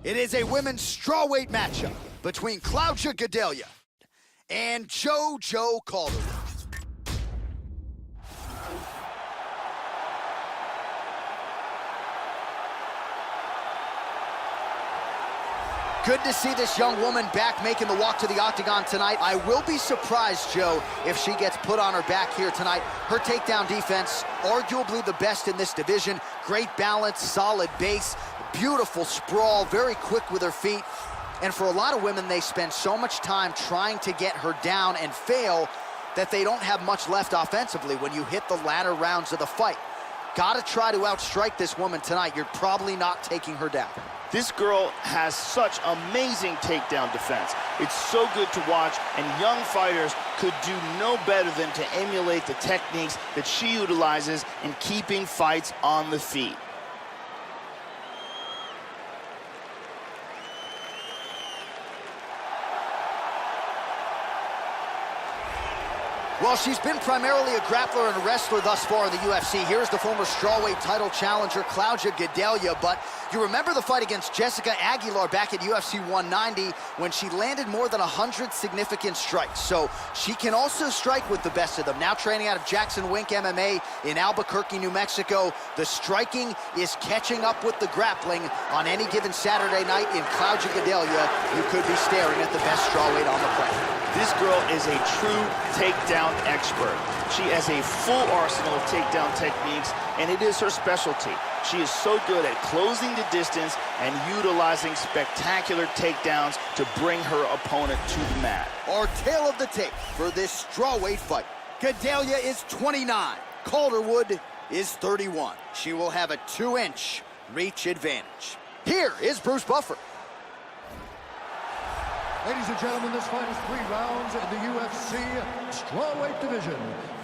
It is a women's strawweight matchup between Claudia Gadelha and JoJo Calderwood. Good to see this young woman back making the walk to the octagon tonight. I will be surprised, Joe, if she gets put on her back here tonight. Her takedown defense, arguably the best in this division. Great balance, solid base, beautiful sprawl, very quick with her feet. And for a lot of women, they spend so much time trying to get her down and fail that they don't have much left offensively when you hit the latter rounds of the fight. Gotta try to outstrike this woman tonight. You're probably not taking her down. This girl has such amazing takedown defense. It's so good to watch, and young fighters could do no better than to emulate the techniques that she utilizes in keeping fights on the feet. Well, she's been primarily a grappler and a wrestler thus far in the UFC. Here's the former strawweight title challenger, Claudia Gadelha. But you remember the fight against Jessica Aguilar back at UFC 190 when she landed more than 100 significant strikes. So she can also strike with the best of them. Now training out of Jackson Wink MMA in Albuquerque, New Mexico. The striking is catching up with the grappling. On any given Saturday night in Claudia Gadelha, you could be staring at the best strawweight on the planet. This girl is a true takedown expert. She has a full arsenal of takedown techniques, and it is her specialty. She is so good at closing the distance and utilizing spectacular takedowns to bring her opponent to the mat. Our tale of the tape for this strawweight fight. Gadelha is 29. Calderwood is 31. She will have a 2-inch reach advantage. Here is Bruce Buffer. Ladies and gentlemen, this fight is 3 rounds in the UFC strawweight division.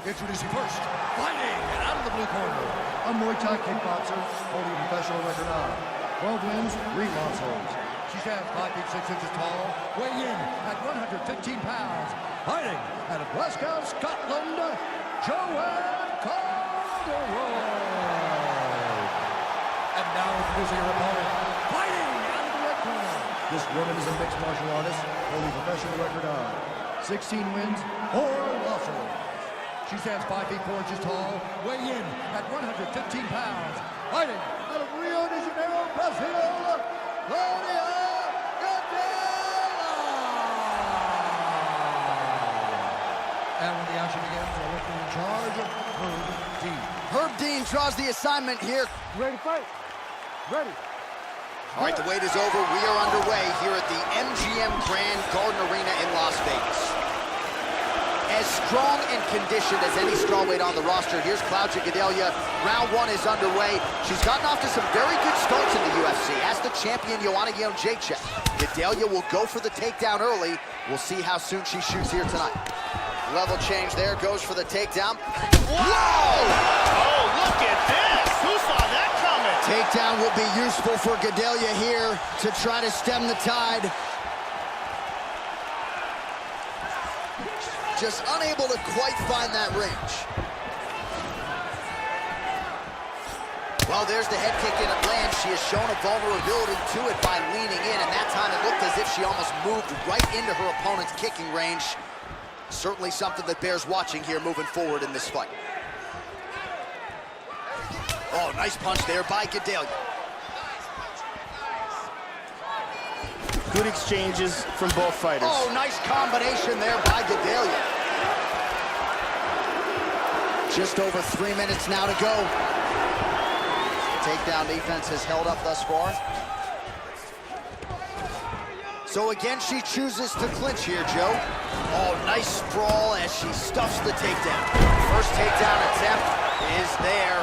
Introducing first, fighting out of the blue corner, a Muay Thai kickboxer holding a professional record of 12 wins, 3 losses. She stands 5 feet 6 inches tall, weighing in at 115 pounds. Fighting out of Glasgow, Scotland, Joanne Calderwood. And now introducing her opponent, fighting out of the red corner. This woman is a mixed martial artist, holding a professional record of 16 wins, 4 losses. She stands 5 feet 4 inches tall, weighing in at 115 pounds. Fighting out of Rio de Janeiro, Brazil, Claudia Gadelha. And when the action begins, our referee in charge, Herb Dean. Herb Dean draws the assignment here. Ready to fight? Ready. All right, the wait is over. We are underway here at the MGM Grand Garden Arena in Las Vegas. As strong and conditioned as any strawweight on the roster, here's Claudia Gadelha. Round 1 is underway. She's gotten off to some very good starts in the UFC. As the champion, Joanna Jędrzejczyk. Gadelha will go for the takedown early. We'll see how soon she shoots here tonight. Level change there, goes for the takedown. Whoa! Oh, look at this! Who saw that coming? Takedown will be useful for Gadelha here to try to stem the tide. Just unable to quite find that range. Well, there's the head kick and it lands. She has shown a vulnerability to it by leaning in, and that time it looked as if she almost moved right into her opponent's kicking range. Certainly something that bears watching here moving forward in this fight. Oh, nice punch there by Gadelha. Good exchanges from both fighters. Oh, nice combination there by Gadelha. Just over 3 minutes now to go. Takedown defense has held up thus far. So again, she chooses to clinch here, Joe. Oh, nice sprawl as she stuffs the takedown. First takedown attempt is there.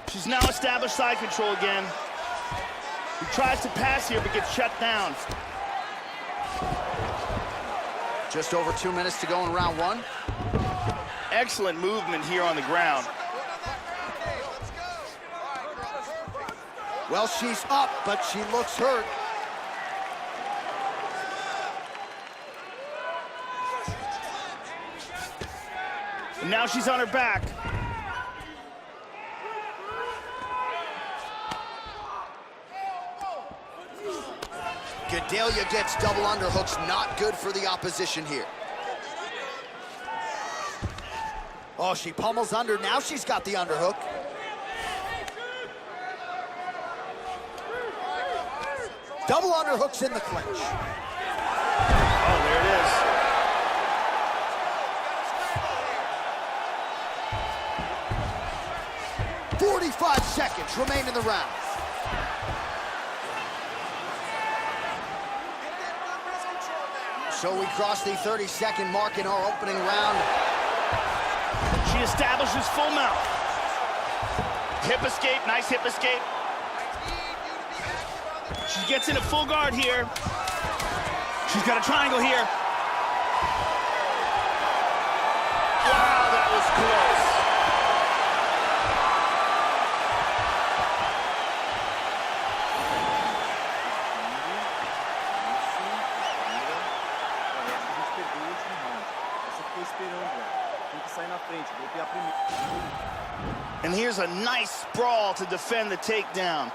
She's now established side control again. He tries to pass here, but gets shut down. Just over 2 minutes to go in round 1. Excellent movement here on the ground. Well, she's up, but she looks hurt. And now she's on her back. Gedalia gets double underhooks, not good for the opposition here. Oh, she pummels under, now she's got the underhook. Double underhooks in the clinch. Oh, there it is. .45 seconds remain in the round. So we cross the 30-second mark in our opening round. She establishes full mount. Hip escape, nice hip escape. She gets in a full guard here. She's got a triangle here. Wow, that was close. And here's a nice sprawl to defend the takedown.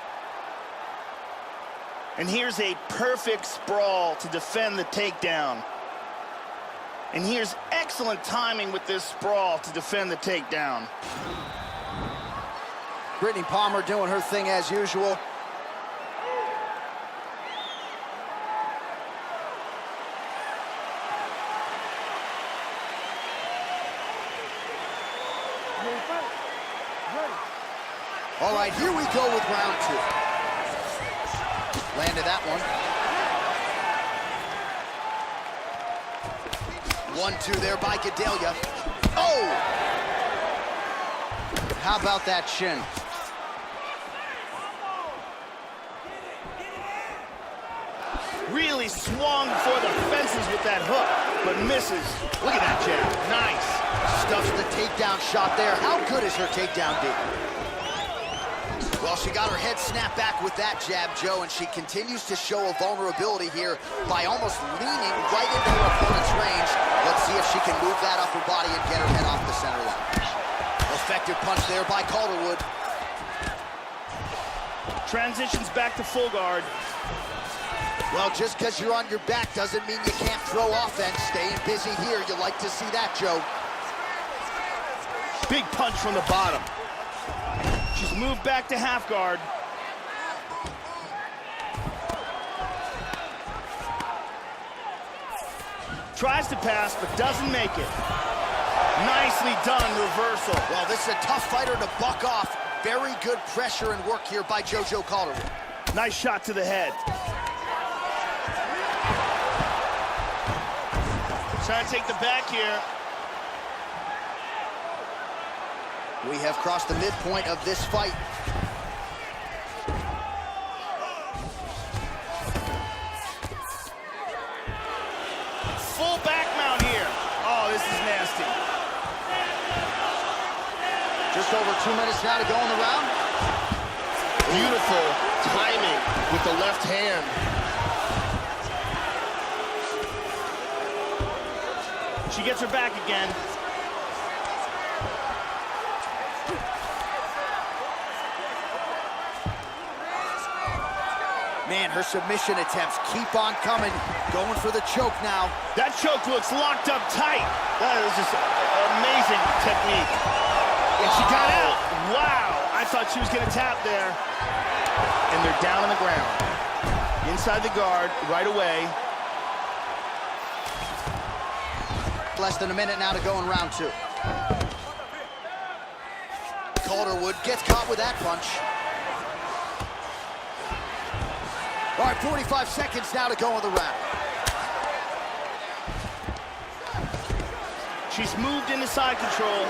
And here's a perfect sprawl to defend the takedown. And here's excellent timing with this sprawl to defend the takedown. Brittany Palmer doing her thing as usual. All right, here we go with round 2. Landed that one. 1-2 there by Gedalia. Oh! How about that shin? Really swung for the fences with that hook, but misses. Look at that jab, nice. Stuffs the takedown shot there. How good is her takedown D? Well, she got her head snapped back with that jab, Joe, and she continues to show a vulnerability here by almost leaning right into her opponent's range. Let's see if she can move that upper body and get her head off the center line. Effective punch there by Calderwood. Transitions back to full guard. Well, just because you're on your back doesn't mean you can't throw offense. Staying busy here, you like to see that, Joe. Big punch from the bottom. She's moved back to half guard. Tries to pass, but doesn't make it. Nicely done reversal. Well, this is a tough fighter to buck off. Very good pressure and work here by JoJo Calderwood. Nice shot to the head. Trying to take the back here. We have crossed the midpoint of this fight. Full back mount here. Oh, this is nasty. Just over 2 minutes now to go in the round. Beautiful timing with the left hand. She gets her back again. Man, her submission attempts keep on coming. Going for the choke now. That choke looks locked up tight. That is just amazing technique. And she got out. Wow, I thought she was gonna tap there. And they're down on the ground. Inside the guard, right away. Less than a minute now to go in round 2. Calderwood gets caught with that punch. All right, 45 seconds now to go in the round. She's moved into side control.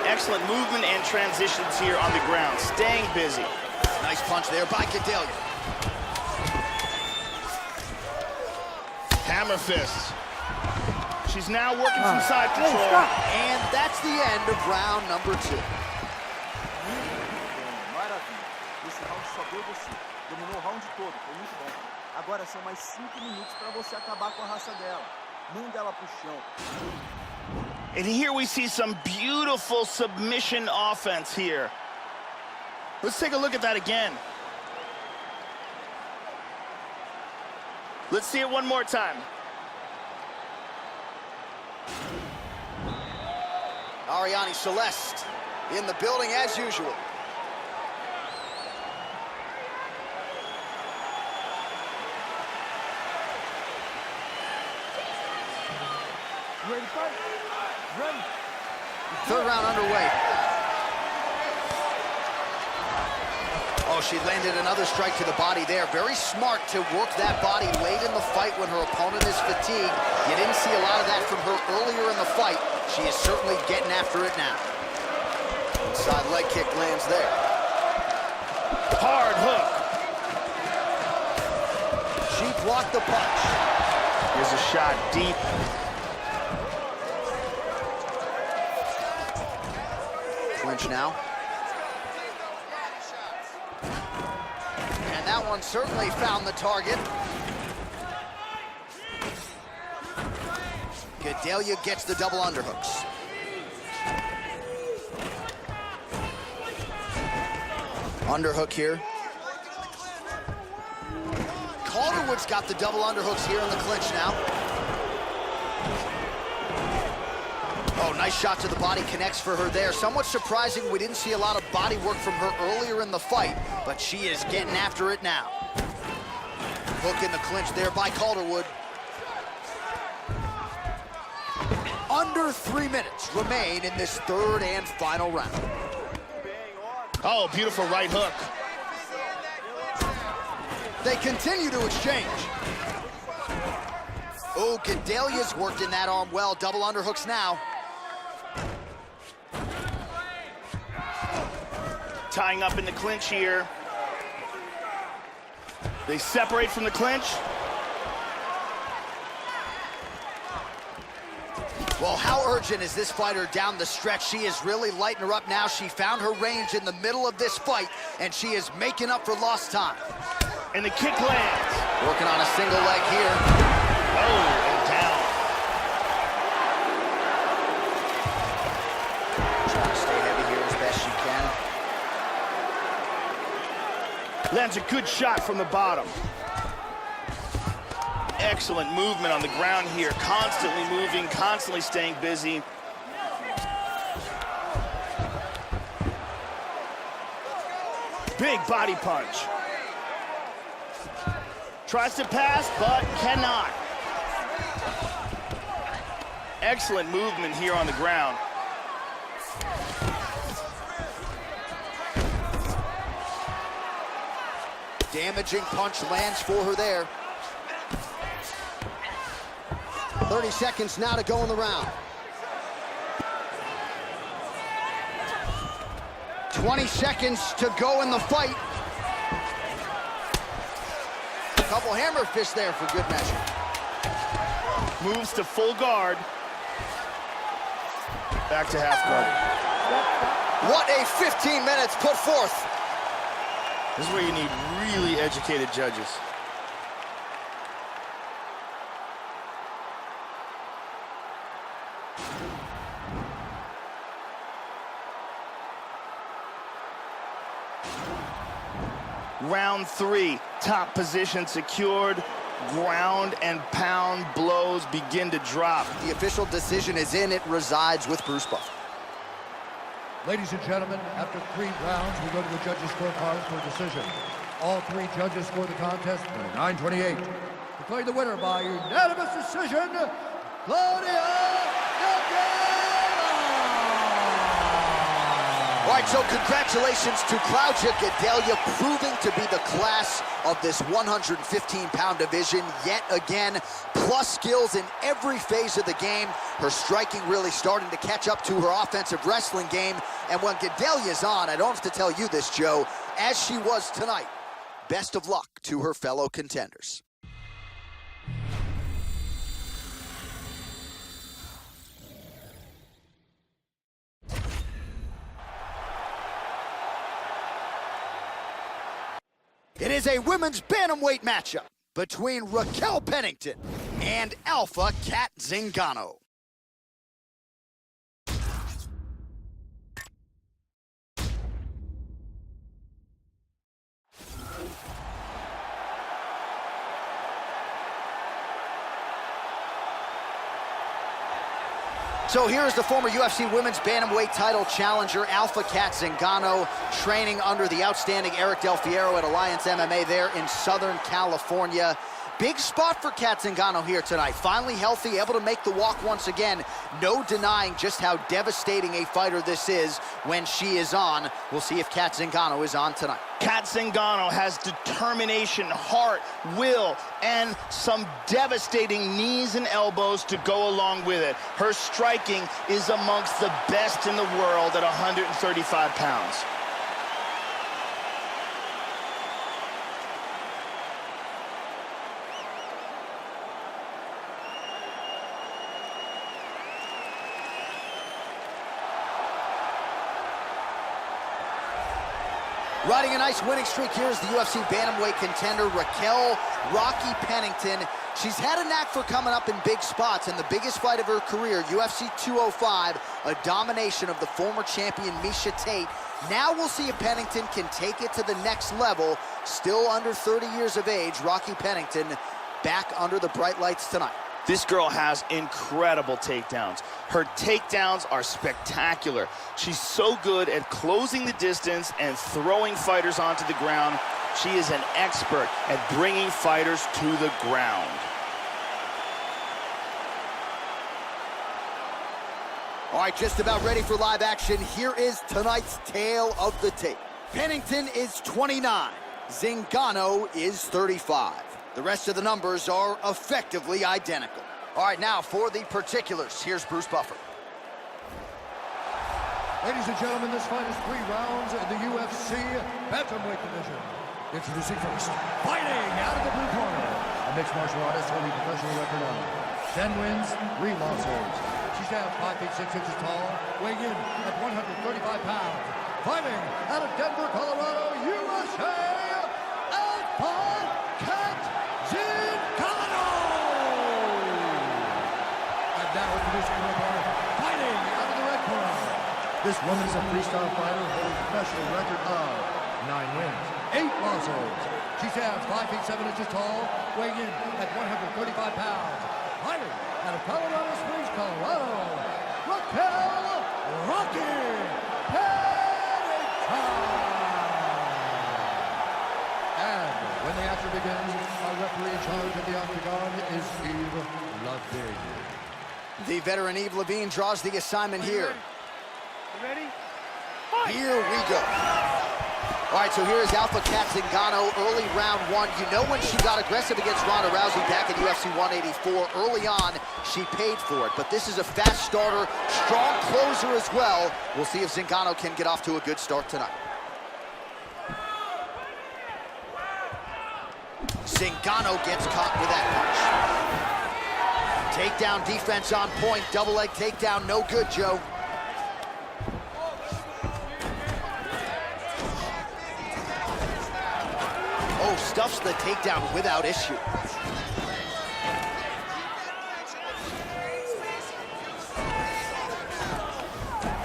Excellent movement and transitions here on the ground. Staying busy. Nice punch there by Gedalia. Hammer fists. She's now working from side control. And that's the end of round number 2. Maravilha. Esse round só deu você. Dominou o round todo. Foi muito bom. Agora são mais 5 minutos para você acabar com a raça dela. Manda ela pro chão. And here we see some beautiful submission offense here. Let's take a look at that again. Let's see it one more time. Ariane Celeste in the building as usual. Ready to fight? Ready. Third round underway. Oh, she landed another strike to the body there. Very smart to work that body late in the fight when her opponent is fatigued. You didn't see a lot of that from her earlier in the fight. She is certainly getting after it now. Inside leg kick lands there. Hard hook. She blocked the punch. Here's a shot deep. Clinch now. And that one certainly found the target. Gedalia gets the double underhooks. Underhook here. Calderwood's got the double underhooks here in the clinch now. Oh, nice shot to the body, connects for her there. Somewhat surprising, we didn't see a lot of body work from her earlier in the fight, but she is getting after it now. Hook in the clinch there by Calderwood. Under 3 minutes remain in this third and final round. Oh, beautiful right hook. They continue to exchange. Oh, Gedalia's worked in that arm well. Double underhooks now. Tying up in the clinch here. They separate from the clinch. Well, how urgent is this fighter down the stretch? She is really lighting her up now. She found her range in the middle of this fight, and she is making up for lost time. And the kick lands. Working on a single leg here. Oh, and down. Trying to stay heavy here as best she can. Lands a good shot from the bottom. Excellent movement on the ground here. Constantly moving, constantly staying busy. Big body punch. Tries to pass, but cannot. Excellent movement here on the ground. Damaging punch lands for her there. 30 seconds now to go in the round. 20 seconds to go in the fight. A couple hammer fists there for good measure. Moves to full guard. Back to half guard. What a 15 minutes put forth. This is where you need really educated judges. Round 3, top position secured. Ground and pound blows begin to drop. The official decision is in. It resides with Bruce Buffer. Ladies and gentlemen, after 3 rounds, we go to the judges' scorecard for a decision. All 3 judges score the contest for 9:28. Declaring the winner by unanimous decision, Claudia. All right, so congratulations to Claudia Gedalia, proving to be the class of this 115-pound division yet again, plus skills in every phase of the game. Her striking really starting to catch up to her offensive wrestling game. And when Gedalia's on, I don't have to tell you this, Joe, as she was tonight, best of luck to her fellow contenders. It is a women's bantamweight matchup. between Raquel Pennington and Alpha Cat Zingano. So here is the former UFC Women's Bantamweight title challenger, Alpha Cat Zingano, training under the outstanding Eric Del Fiero at Alliance MMA there in Southern California. Big spot for Cat Zingano here tonight. Finally healthy, able to make the walk once again. No denying just how devastating a fighter this is when she is on. We'll see if Cat Zingano is on tonight. Cat Zingano has determination, heart, will, and some devastating knees and elbows to go along with it. Her striking is amongst the best in the world at 135 pounds. Riding a nice winning streak, here's the UFC Bantamweight contender, Raquel "Rocky" Pennington. She's had a knack for coming up in big spots, and the biggest fight of her career, UFC 205, a domination of the former champion Miesha Tate. Now we'll see if Pennington can take it to the next level. Still under 30 years of age, Rocky Pennington back under the bright lights tonight. This girl has incredible takedowns. Her takedowns are spectacular. She's so good at closing the distance and throwing fighters onto the ground. She is an expert at bringing fighters to the ground. All right, just about ready for live action. Here is tonight's tale of the tape. Pennington is 29. Zingano is 35. The rest of the numbers are effectively identical. All right, now for the particulars, here's Bruce Buffer. Ladies and gentlemen, this fight is 3 rounds in the UFC Bantamweight division. Introducing first, fighting out of the blue corner, a mixed martial artist holding professional record of 10 wins, 3 losses. She stands 5 feet 6 inches tall, weighing in at 135 pounds. Fighting out of Denver, Colorado, USA, Alpha Cat Zingano! And now introducing her opponent, fighting out of the red corner. This woman is a freestyle fighter holding a professional record of 9 wins, 8 losses. She stands 5 feet 7 inches tall, weighing in at 135 pounds. Fighting out of Colorado Springs, Colorado, Raquel "Rocky" Pennington. And when the action begins, our referee in charge of the octagon is Eve Levine. The veteran Eve Levine draws the assignment here. Ready? Here we go. All right, so here is Alpha Cat Zingano, early round 1. You know when she got aggressive against Ronda Rousey back at UFC 184, early on, she paid for it. But this is a fast starter, strong closer as well. We'll see if Zingano can get off to a good start tonight. Zingano gets caught with that punch. Takedown defense on point, double leg takedown, no good, Joe. Oh, stuffs the takedown without issue.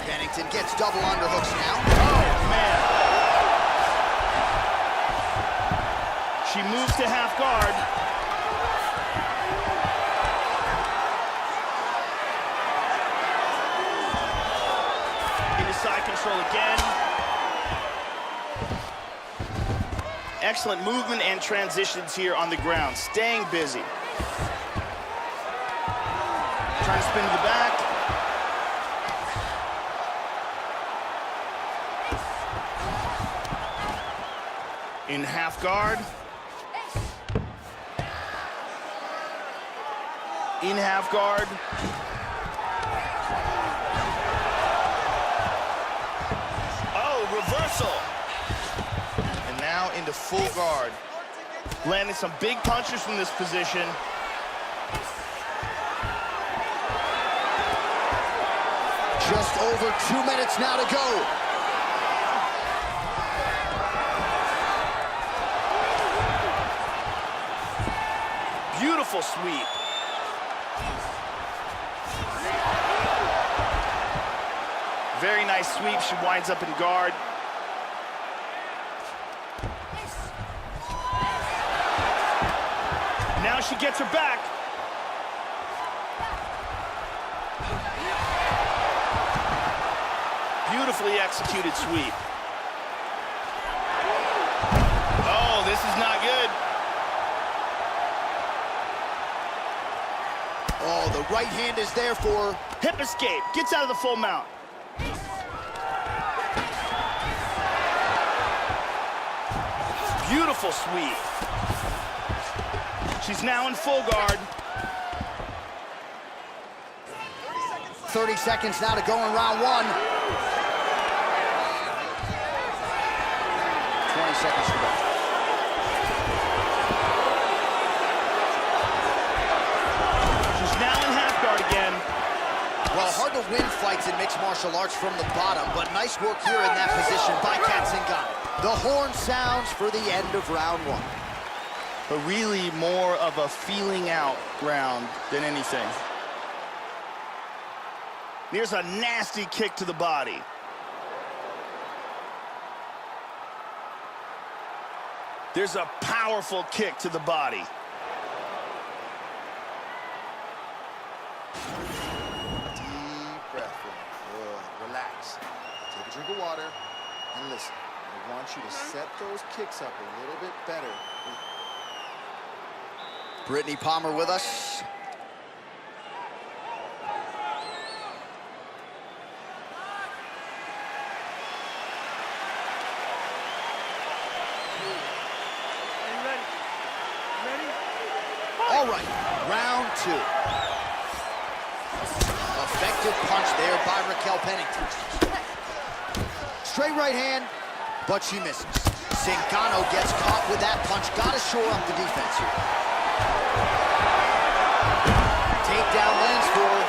Pennington gets double underhooks now. Oh, man. She moves to half guard. Into side control again. Excellent movement and transitions here on the ground. Staying busy. Trying to spin to the back. In half guard. In half guard. Oh, reversal. And now into full guard. Landing some big punches from this position. Just over 2 minutes now to go. Beautiful sweep. Very nice sweep. She winds up in guard. Now she gets her back. Beautifully executed sweep. Oh, this is not good. Oh, the right hand is there for her. Hip escape. Gets out of the full mount. Beautiful sweep. She's now in full guard. 30 seconds now to go in round one. 20 seconds to go. She's now in half guard again. Well, hard to win fights in mixed martial arts from the bottom, but nice work here in that position by Zingano. The horn sounds for the end of round one. But really more of a feeling out round than anything. There's a nasty kick to the body. There's a powerful kick to the body. Deep breath in. Good. Relax. Take a drink of water and listen. I want you to set those kicks up a little bit better. Brittany Palmer with us. All right, round two. Effective punch there by Raquel Pennington. Straight right hand, but she misses. Zingano gets caught with that punch. Got to shore up the defense here. Takedown lands for her.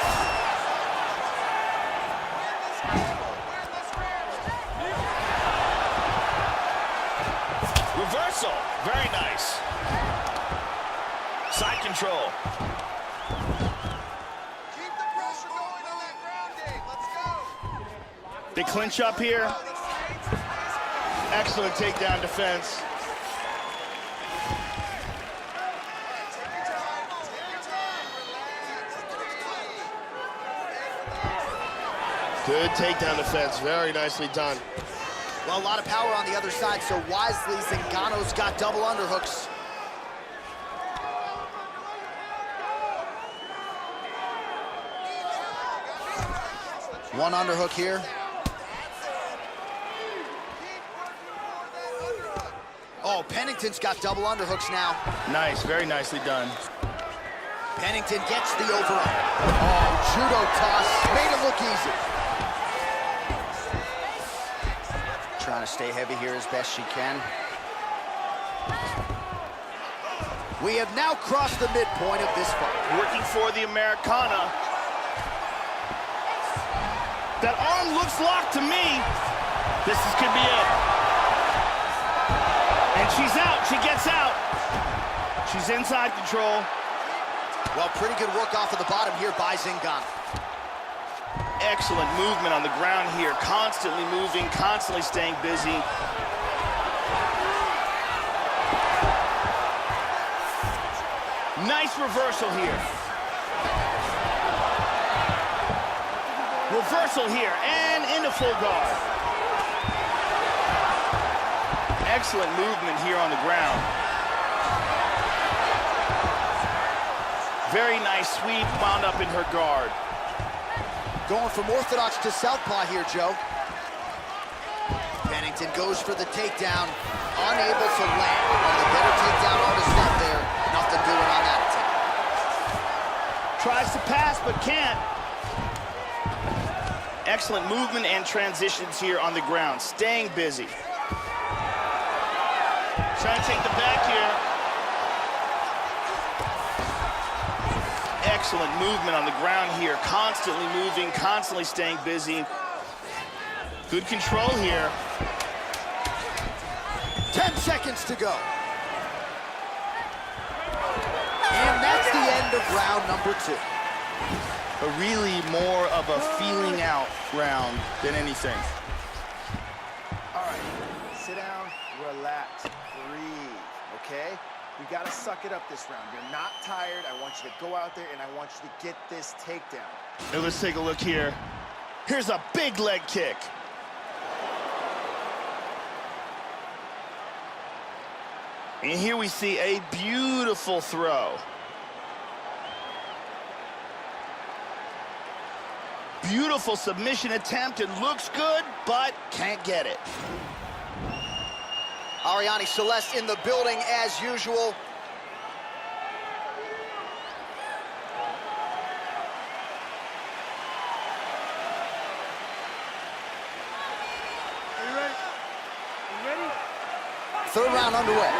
Reversal, very nice. Side control. Keep the pressure going on that ground game. Let's go. They clinch up here. Excellent takedown defense. Good takedown defense. Very nicely done. Well, a lot of power on the other side, so wisely, Zingano's got double underhooks. One underhook here. Oh, Pennington's got double underhooks now. Nice, very nicely done. Pennington gets the over-under. Oh, judo toss. Made it look easy. Trying to stay heavy here as best she can. We have now crossed the midpoint of this fight. Working for the Americana. That arm looks locked to me. Could be it. And she's out. She gets out. She's inside control. Well, pretty good work off of the bottom here by Zingano. Excellent movement on the ground here. Constantly moving, constantly staying busy. Nice reversal here. Reversal here and into full guard. Excellent movement here on the ground. Very nice sweep, wound up in her guard. Going from orthodox to southpaw here, Joe. Pennington goes for the takedown, unable to land. One of the better takedown artists out there. Nothing doing on that attempt. Tries to pass, but can't. Excellent movement and transitions here on the ground. Staying busy. Trying to take the back here. Excellent movement on the ground here. Constantly moving, constantly staying busy. Good control here. 10 seconds to go. And that's the end of round number 2. But really more of a feeling out round than anything. All right, sit down, relax, breathe, okay? We gotta suck it up this round. You're not tired. I want you to go out there and I want you to get this takedown. Now let's take a look here. Here's a big leg kick. And here we see a beautiful throw. Beautiful submission attempt. It looks good, but can't get it. Ariane Celeste in the building as usual. Are you ready? You ready? Third round underway.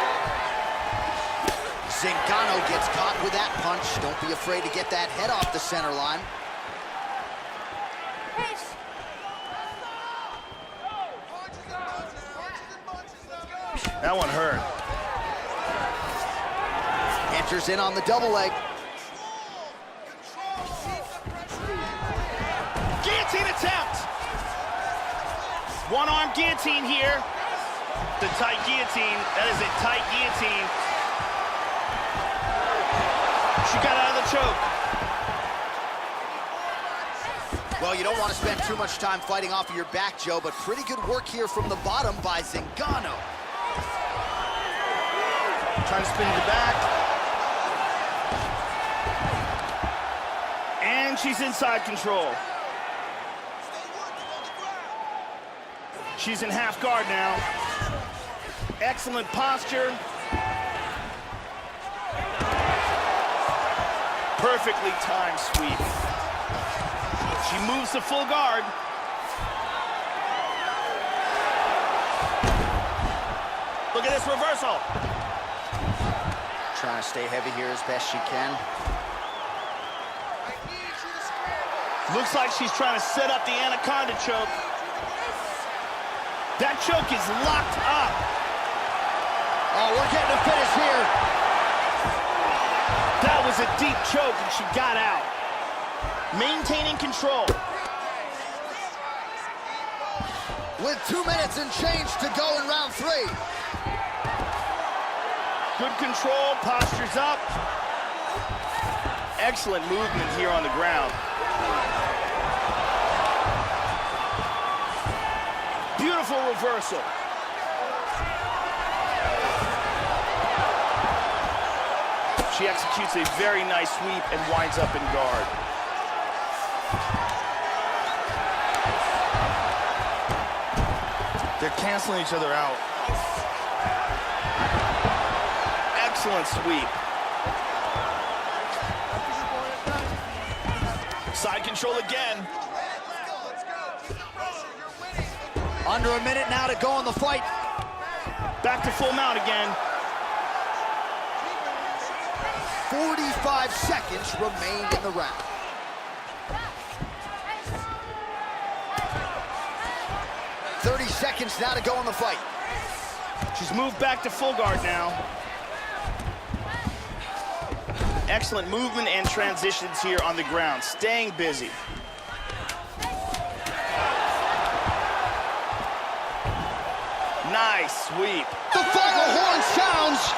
Zingano gets caught with that punch. Don't be afraid to get that head off the center line. That one hurt. Enters in on the double leg. Guillotine attempt. One-arm guillotine here. The tight guillotine. That is a tight guillotine. She got out of the choke. Well, you don't want to spend too much time fighting off of your back, Joe, but pretty good work here from the bottom by Zingano. Trying to spin to the back. And she's inside control. She's in half guard now. Excellent posture. Perfectly timed sweep. She moves to full guard. Look at this reversal. Trying to stay heavy here as best she can. Looks like she's trying to set up the anaconda choke. That choke is locked up. Oh, we're getting a finish here. That was a deep choke and she got out. Maintaining control. With 2 minutes and change to go in round 3. Good control, posture's up. Excellent movement here on the ground. Beautiful reversal. She executes a very nice sweep and winds up in guard. They're canceling each other out. Excellent sweep. Side control again. Under a minute now to go in the fight. Back to full mount again. 45 seconds remained in the round. .30 seconds now to go in the fight. She's moved back to full guard now. Excellent movement and transitions here on the ground, staying busy. Nice sweep. The final horn sounds.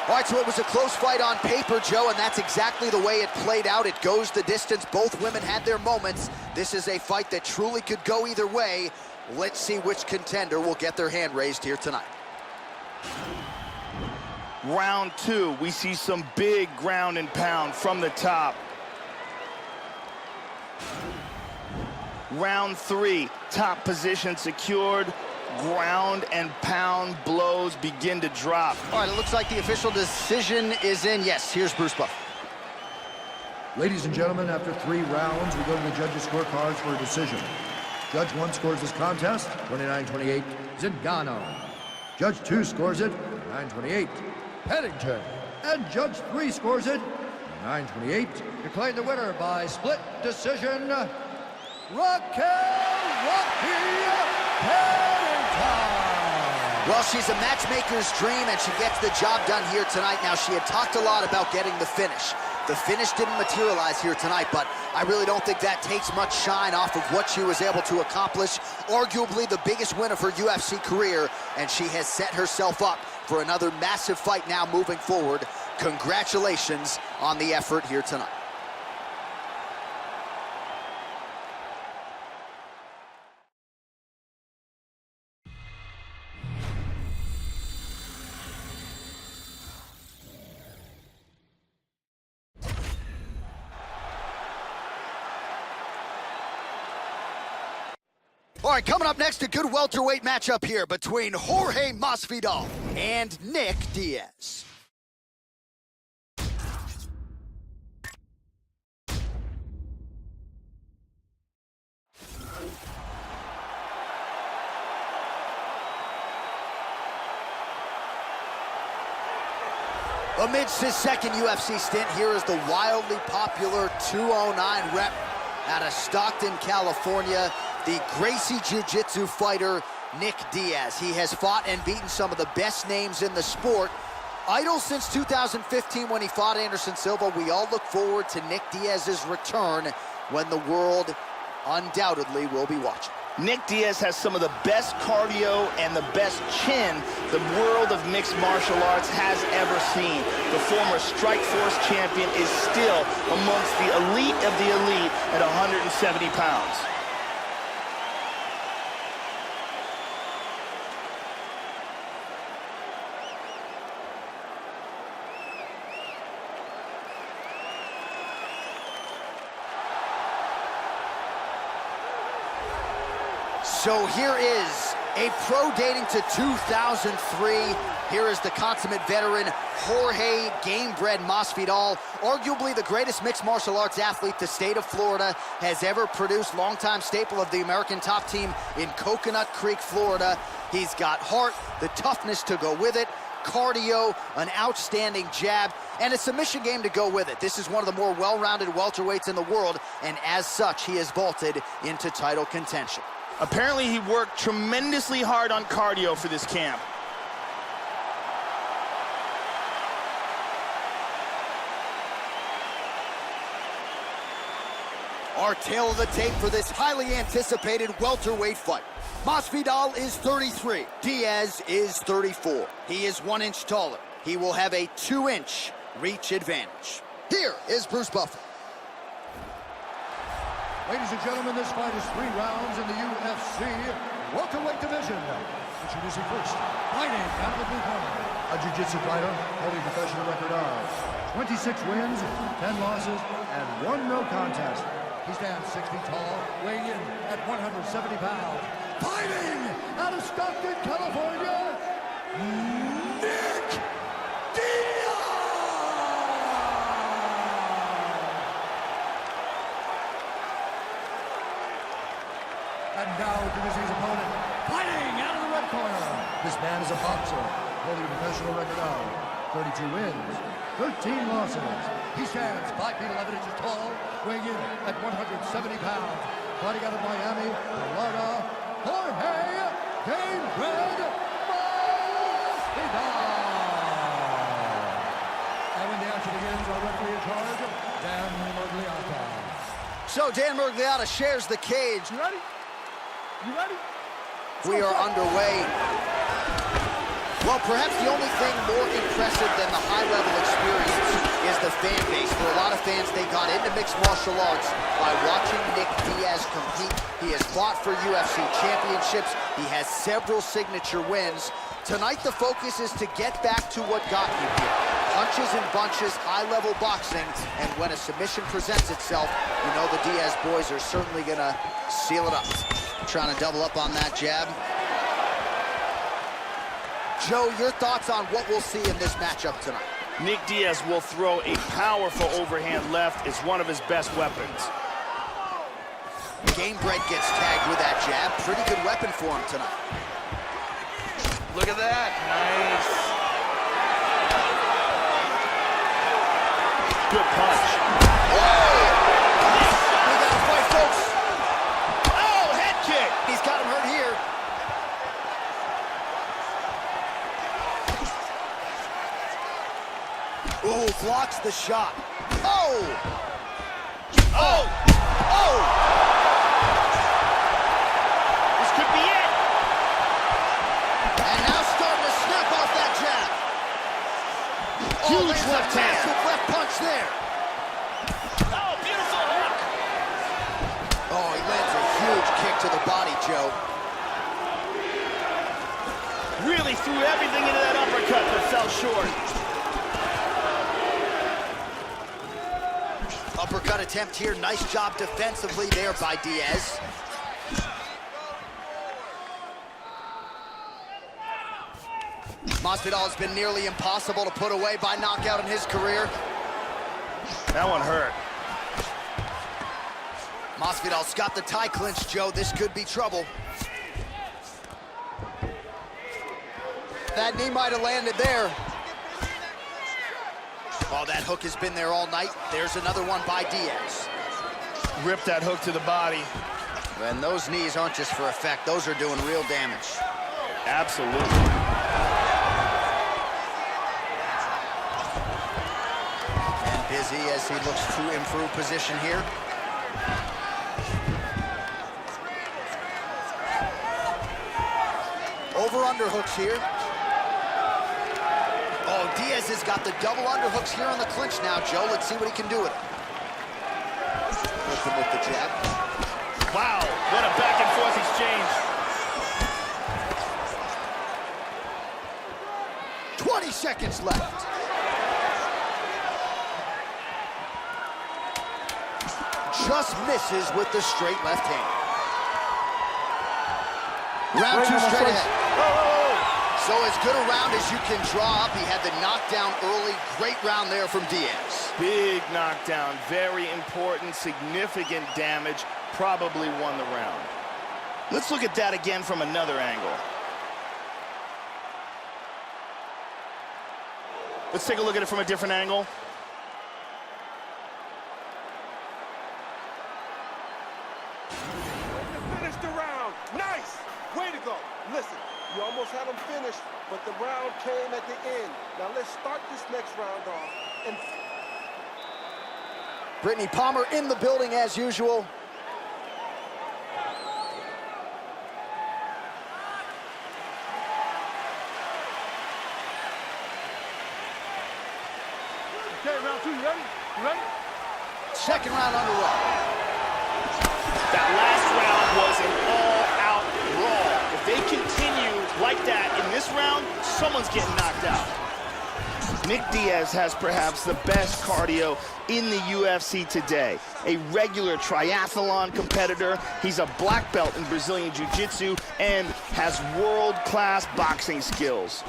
All right, so it was a close fight on paper, Joe, and that's exactly the way it played out. It goes the distance. Both women had their moments. This is a fight that truly could go either way. Let's see which contender will get their hand raised here tonight. Round 2, we see some big ground and pound from the top. Round 3, top position secured. Ground and pound blows begin to drop. All right, it looks like the official decision is in. Yes, here's Bruce Buff. Ladies and gentlemen, after 3 rounds, we go to the judges' scorecards for a decision. Judge 1 scores this contest, 29-28, Zingano. Judge 2 scores it, 9-28, Pennington. And Judge 3 scores it, 9-28. Declared the winner by split decision, Rocky Pennington. Well, she's a matchmaker's dream, and she gets the job done here tonight. Now, she had talked a lot about getting the finish. The finish didn't materialize here tonight, but I really don't think that takes much shine off of what she was able to accomplish. Arguably the biggest win of her UFC career, and she has set herself up for another massive fight now moving forward. Congratulations on the effort here tonight. All right, coming up next, a good welterweight matchup here between Jorge Masvidal and Nick Diaz. Amidst his second UFC stint, here is the wildly popular 209 rep out of Stockton, California, the Gracie Jiu-Jitsu fighter, Nick Diaz. He has fought and beaten some of the best names in the sport. Idle since 2015 when he fought Anderson Silva. We all look forward to Nick Diaz's return when the world undoubtedly will be watching. Nick Diaz has some of the best cardio and the best chin the world of mixed martial arts has ever seen. The former Strikeforce champion is still amongst the elite of the elite at 170 pounds. So here is a pro dating to 2003. Here is the consummate veteran, Jorge Gamebred Masvidal, arguably the greatest mixed martial arts athlete the state of Florida has ever produced, longtime staple of the American top team in Coconut Creek, Florida. He's got heart, the toughness to go with it, cardio, an outstanding jab, and a submission game to go with it. This is one of the more well-rounded welterweights in the world, and as such, he has vaulted into title contention. Apparently, he worked tremendously hard on cardio for this camp. Our tale of the tape for this highly anticipated welterweight fight. Masvidal is 33, Diaz is 34. He is 1 inch taller. He will have a 2-inch reach advantage. Here is Bruce Buffer. Ladies and gentlemen, this fight is 3 rounds in the UFC welterweight division. Introducing first, fighting out of the blue corner, a jiu-jitsu fighter holding a professional record of 26 wins, 10 losses, and 1 no contest. He stands 6 feet tall, weighing in at 170 pounds. Fighting out of Stockton, California, Nick Diaz! And now introducing his opponent, fighting out of the red corner. This man is a boxer, holding a professional record of 32 wins, 13 losses. He stands 5 feet 11 inches tall, weighing in at 170 pounds. Fighting out of Miami, Florida, Jorge Gamebred Masvidal. And when the action begins, our referee in charge, Dan Murgliata. So Dan Murgliata shares the cage. You ready? You ready? We are underway. Well, perhaps the only thing more impressive than the high-level experience is the fan base. For a lot of fans, they got into mixed martial arts by watching Nick Diaz compete. He has fought for UFC championships. He has several signature wins. Tonight, the focus is to get back to what got him here. Punches and bunches, high-level boxing, and when a submission presents itself, you know the Diaz boys are certainly gonna seal it up. Trying to double up on that jab. Joe, your thoughts on what we'll see in this matchup tonight? Nick Diaz will throw a powerful overhand left. It's one of his best weapons. Gamebred gets tagged with that jab. Pretty good weapon for him tonight. Look at that. Nice. Good punch. Oh! We got a fight, folks. Oh, head kick. He's got him hurt here. the shot. Oh! Oh! Oh! This could be it. And now starting to snap off that jab. Huge left hand. Massive left punch there. Oh, beautiful hook. Oh, he lands a huge kick to the body, Joe. Really threw everything into that uppercut, but fell short. Uppercut attempt here. Nice job defensively there by Diaz. Masvidal has been nearly impossible to put away by knockout in his career. That one hurt. Masvidal's got the tie clinch, Joe. This could be trouble. That knee might have landed there. Oh, that hook has been there all night. There's another one by Diaz. Ripped that hook to the body. And those knees aren't just for effect. Those are doing real damage. Absolutely. And busy as he looks to improve position here. Over underhooks here. Oh, Diaz has got the double underhooks here on the clinch now, Joe. Let's see what he can do with it. With the jab. Wow, what a back and forth exchange. 20 seconds left. Just misses with the straight left hand. Round two straight ahead. So as good a round as you can draw up. He had the knockdown early. Great round there from Diaz. Big knockdown, very important, significant damage, probably won the round. Let's look at that again from another angle. Let's take a look at it from a different angle. Finish the round. Nice. Way to go. Listen, you almost had him finished, but the round came at the end. Now let's start this next round off. And Brittany Palmer in the building as usual. okay, round two, you ready? You ready? Second round underway. That last round was an all-out brawl. If they continue like that in this round, someone's getting knocked out. Nick Diaz has perhaps the best cardio in the UFC today. A regular triathlon competitor. He's a black belt in Brazilian Jiu-Jitsu and has world-class boxing skills.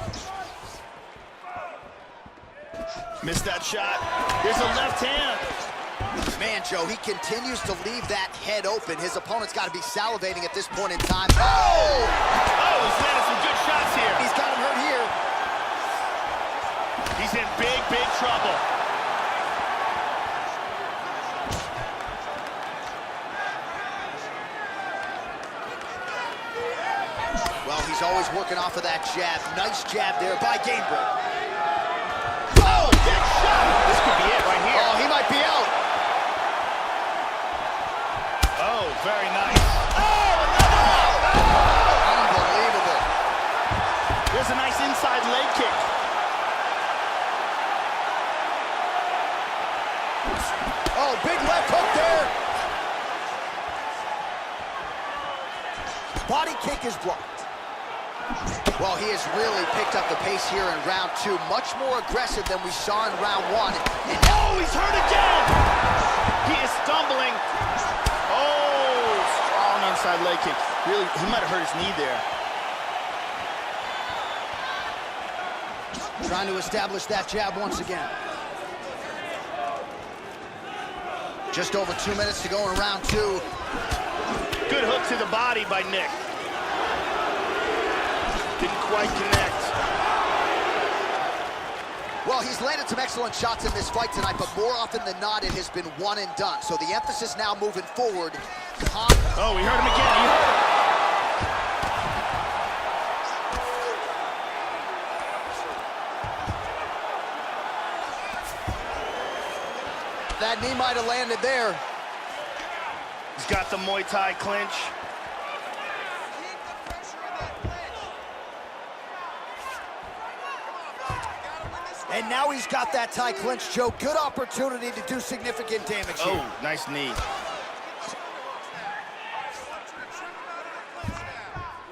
Missed that shot. There's a left hand. Man, Joe, he continues to leave that head open. His opponent's got to be salivating at this point in time. Oh! Oh, he's landed some good shots here. He's got him hurt here. He's in big, big trouble. Well, he's always working off of that jab. Nice jab there by Gainbridge. Oh, Big shot. This could be it right here. oh, he might be out. Oh, very nice. Oh, Unbelievable. there's a nice inside leg kick. Oh, big left hook there. Body kick is blocked. Well, he has really picked up the pace here in round two. Much more aggressive than we saw in round one. And Oh, he's hurt again. He is stumbling. Oh, strong inside leg kick. Really, he might have hurt his knee there. trying to establish that jab once again. Just over 2 minutes to go in round two. Good hook to the body by Nick. Didn't quite connect. Well, he's landed some excellent shots in this fight tonight, but more often than not, it has been one and done. So the emphasis now moving forward. Oh, we heard him again. He heard him. that knee might have landed there. He's got the Muay Thai clinch. And now he's got that Thai clinch, Joe. Good opportunity to do significant damage here. Oh, nice knee.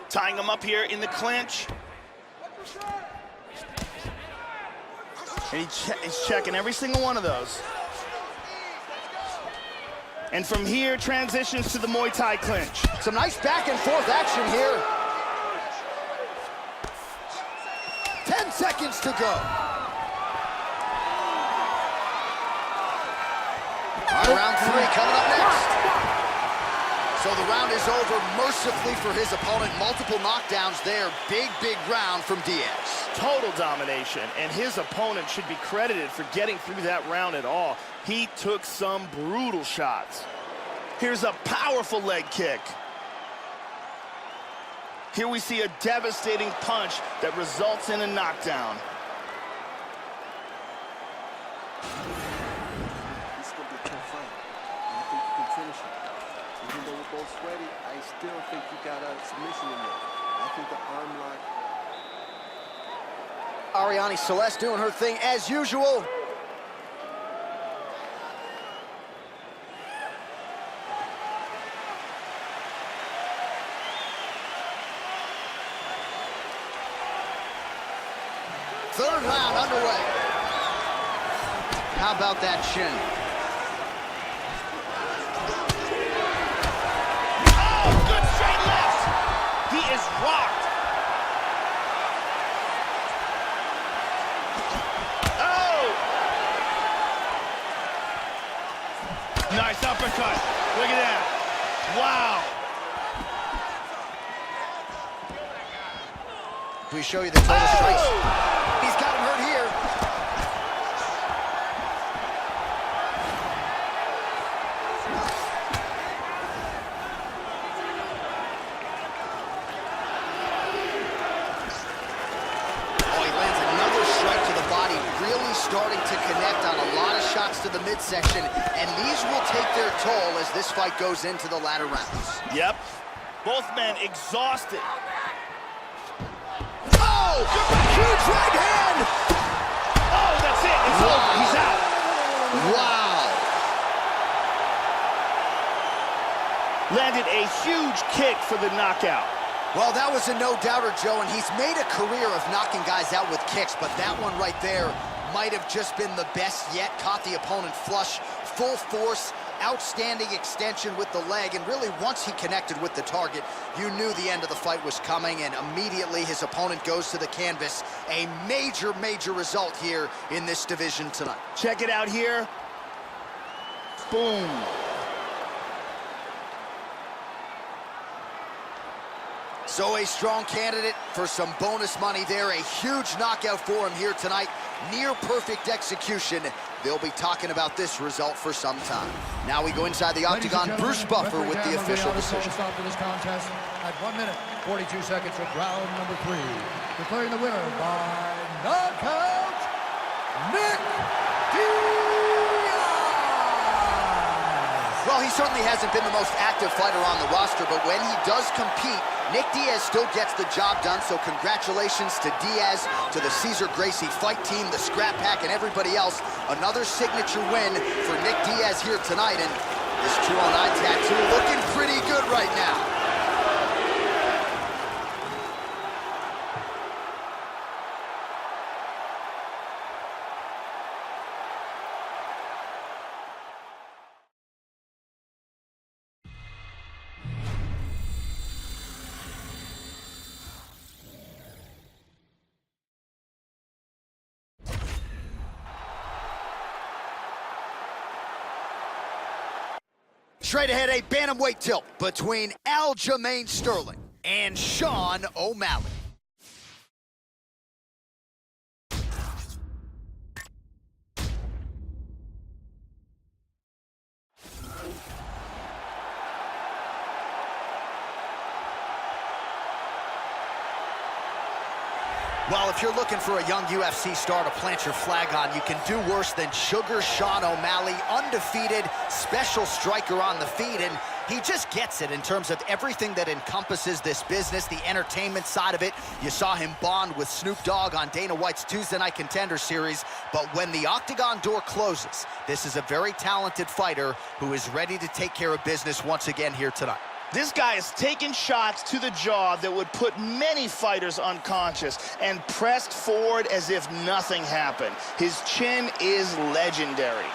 Tying him up here in the clinch. And he's checking every single one of those. And from here, transitions to the Muay Thai clinch. Some nice back and forth action here. 10 seconds to go. All right, round 3 coming up next. So the round is over mercifully for his opponent. Multiple knockdowns there. Big, big round from Diaz. Total domination, and his opponent should be credited for getting through that round at all. He took some brutal shots. Here's a powerful leg kick. Here we see a devastating punch that results in a knockdown. This is going to be a tough fight. And I think you can finish it. Even though we're both sweaty, I still think you got a submission in there. I think the arm lock. Ariane Celeste doing her thing as usual. Third round underway. How about that shin? Oh, good straight left. He is rocked. Oh! Nice uppercut. Look at that. Wow. We show you the total strikes. He's got him hurt here. Oh, he lands another strike to the body, really starting to connect on a lot of shots to the midsection, and these will take their toll as this fight goes into the latter rounds. Yep. Both men exhausted. Oh, huge right hand! Oh, that's it. It's over. He's out. Wow. Landed a huge kick for the knockout. Well, that was a no-doubter, Joe, and he's made a career of knocking guys out with kicks, but that one right there might have just been the best yet. Caught the opponent flush, full force, outstanding extension with the leg, and really once he connected with the target, you knew the end of the fight was coming, and immediately his opponent goes to the canvas. A major, major result here in this division tonight. Check it out here. Boom. So a strong candidate for some bonus money there. A huge knockout for him here tonight. Near perfect execution. They'll be talking about this result for some time. Now we go inside the octagon. Bruce Buffer with the official decision. Stop to this contest at 1 minute, 42 seconds of round number 3. Declaring the winner by knockout, Nick Diaz. Well, he certainly hasn't been the most active fighter on the roster, but when he does compete, Nick Diaz still gets the job done, so congratulations to Diaz, to the Cesar Gracie fight team, the Scrap Pack, and everybody else. Another signature win for Nick Diaz here tonight, and this 209 tattoo looking pretty good right now. Straight ahead, a bantamweight tilt between Aljamain Sterling and Sean O'Malley. Well, if you're looking for a young UFC star to plant your flag on, you can do worse than Sugar Sean O'Malley, undefeated, special striker on the feet, and he just gets it in terms of everything that encompasses this business, the entertainment side of it. You saw him bond with Snoop Dogg on Dana White's Tuesday Night Contender Series, but when the octagon door closes, this is a very talented fighter who is ready to take care of business once again here tonight. This guy is taking shots to the jaw that would put many fighters unconscious and pressed forward as if nothing happened. His chin is legendary.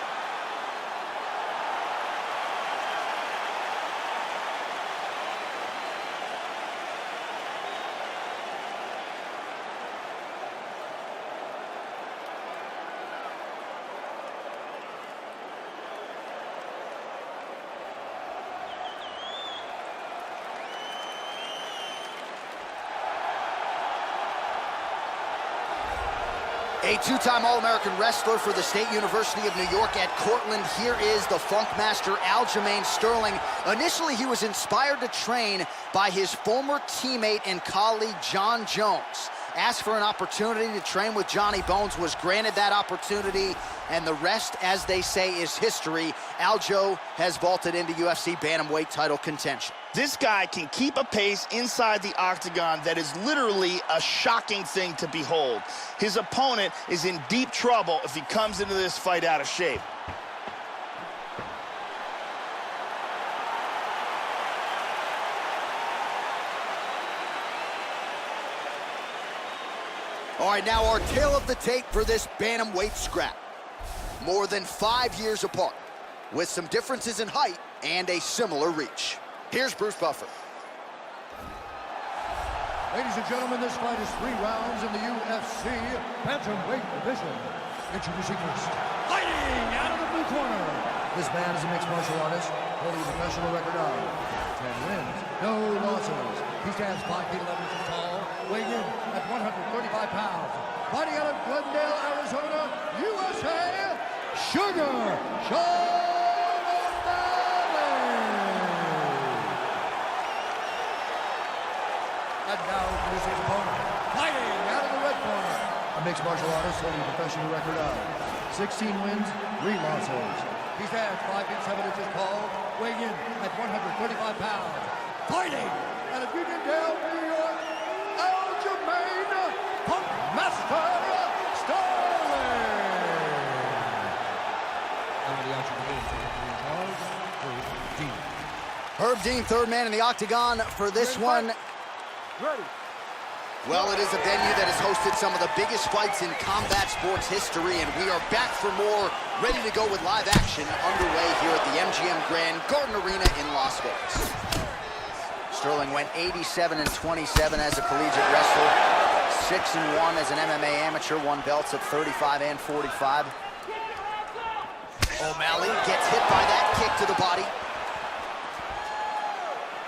A two-time All-American wrestler for the State University of New York at Cortland. Here is the Funkmaster Aljamain Sterling. Initially, he was inspired to train by his former teammate and colleague, John Jones. Asked for an opportunity to train with Johnny Bones, was granted that opportunity, and the rest, as they say, is history. Aljo has vaulted into UFC bantamweight title contention. This guy can keep a pace inside the octagon that is literally a shocking thing to behold. His opponent is in deep trouble if he comes into this fight out of shape. All right, now our tale of the tape for this bantamweight scrap. More than 5 years apart, with some differences in height and a similar reach. Here's Bruce Buffer. Ladies and gentlemen, this fight is 3 rounds in the UFC bantamweight division. Introducing first, fighting out of the blue corner. This man is a mixed martial artist, holding a professional record of 10 wins, no losses. He stands 5 feet 11 inches tall, weighing in at 135 pounds. Fighting out of Glendale, Arizona, USA, Sugar Sean O'Malley. And now here's his opponent, fighting out of the red corner. A mixed martial artist holding a professional record of 16 wins, 3 losses. He stands 5 feet 7 inches tall, weighing in at 135 pounds. Fighting out of Uniondale, New York, Aljamain Funkmaster Sterling. Herb Dean, third man in the octagon for this one. Ready. Well, it is a venue that has hosted some of the biggest fights in combat sports history, and we are back for more, ready to go with live action underway here at the MGM Grand Garden Arena in Las Vegas. Sterling went 87-27 as a collegiate wrestler, 6-1 as an MMA amateur, won belts at 35 and 45. O'Malley gets hit by that kick to the body.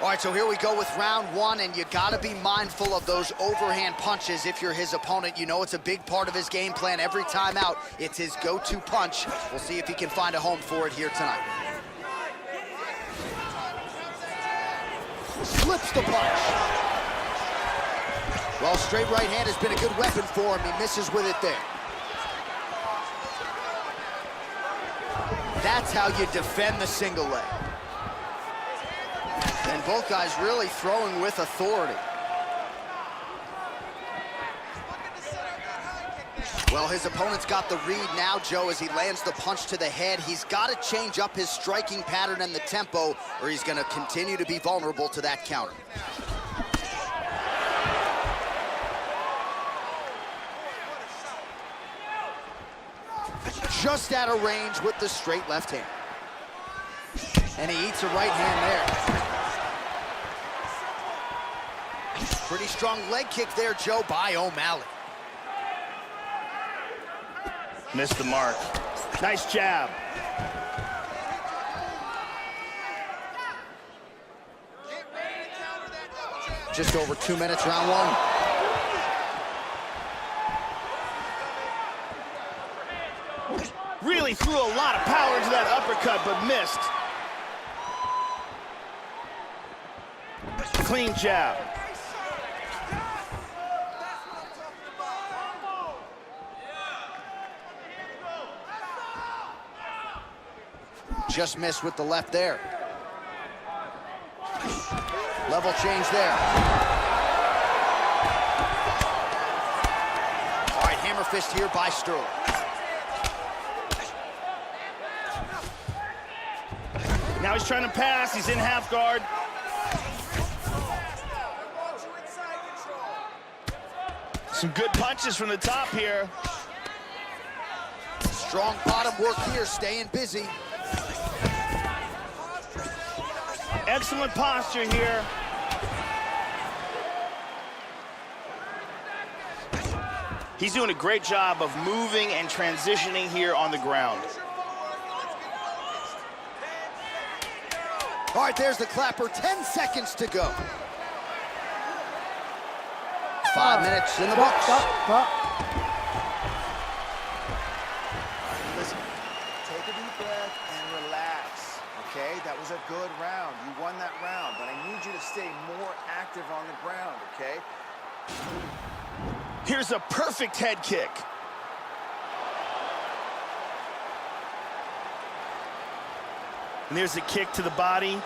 All right, so here we go with round 1, and you gotta be mindful of those overhand punches if you're his opponent. You know it's a big part of his game plan every time out. It's his go-to punch. We'll see if he can find a home for it here tonight. Slips the punch. Well, straight right hand has been a good weapon for him. He misses with it there. That's how you defend the single leg. And both guys really throwing with authority. Well, his opponent's got the read now, Joe, as he lands the punch to the head. He's got to change up his striking pattern and the tempo, or he's going to continue to be vulnerable to that counter. Just out of range with the straight left hand. And he eats a right hand there. Pretty strong leg kick there, Joe, by O'Malley. Missed the mark. Nice jab. Just over 2 minutes, round 1. Really threw a lot of power into that uppercut, but missed. Clean jab. Just missed with the left there. Level change there. All right, hammer fist here by Sterling. Now he's trying to pass. He's in half guard. Some good punches from the top here. Strong bottom work here, staying busy. Excellent posture here. He's doing a great job of moving and transitioning here on the ground. All right, there's the clapper, 10 seconds to go. 5 minutes in the books. Listen, take a deep breath and relax, okay? That was a good round. You won that round, but I need you to stay more active on the ground, okay? Here's a perfect head kick. And there's a kick to the body.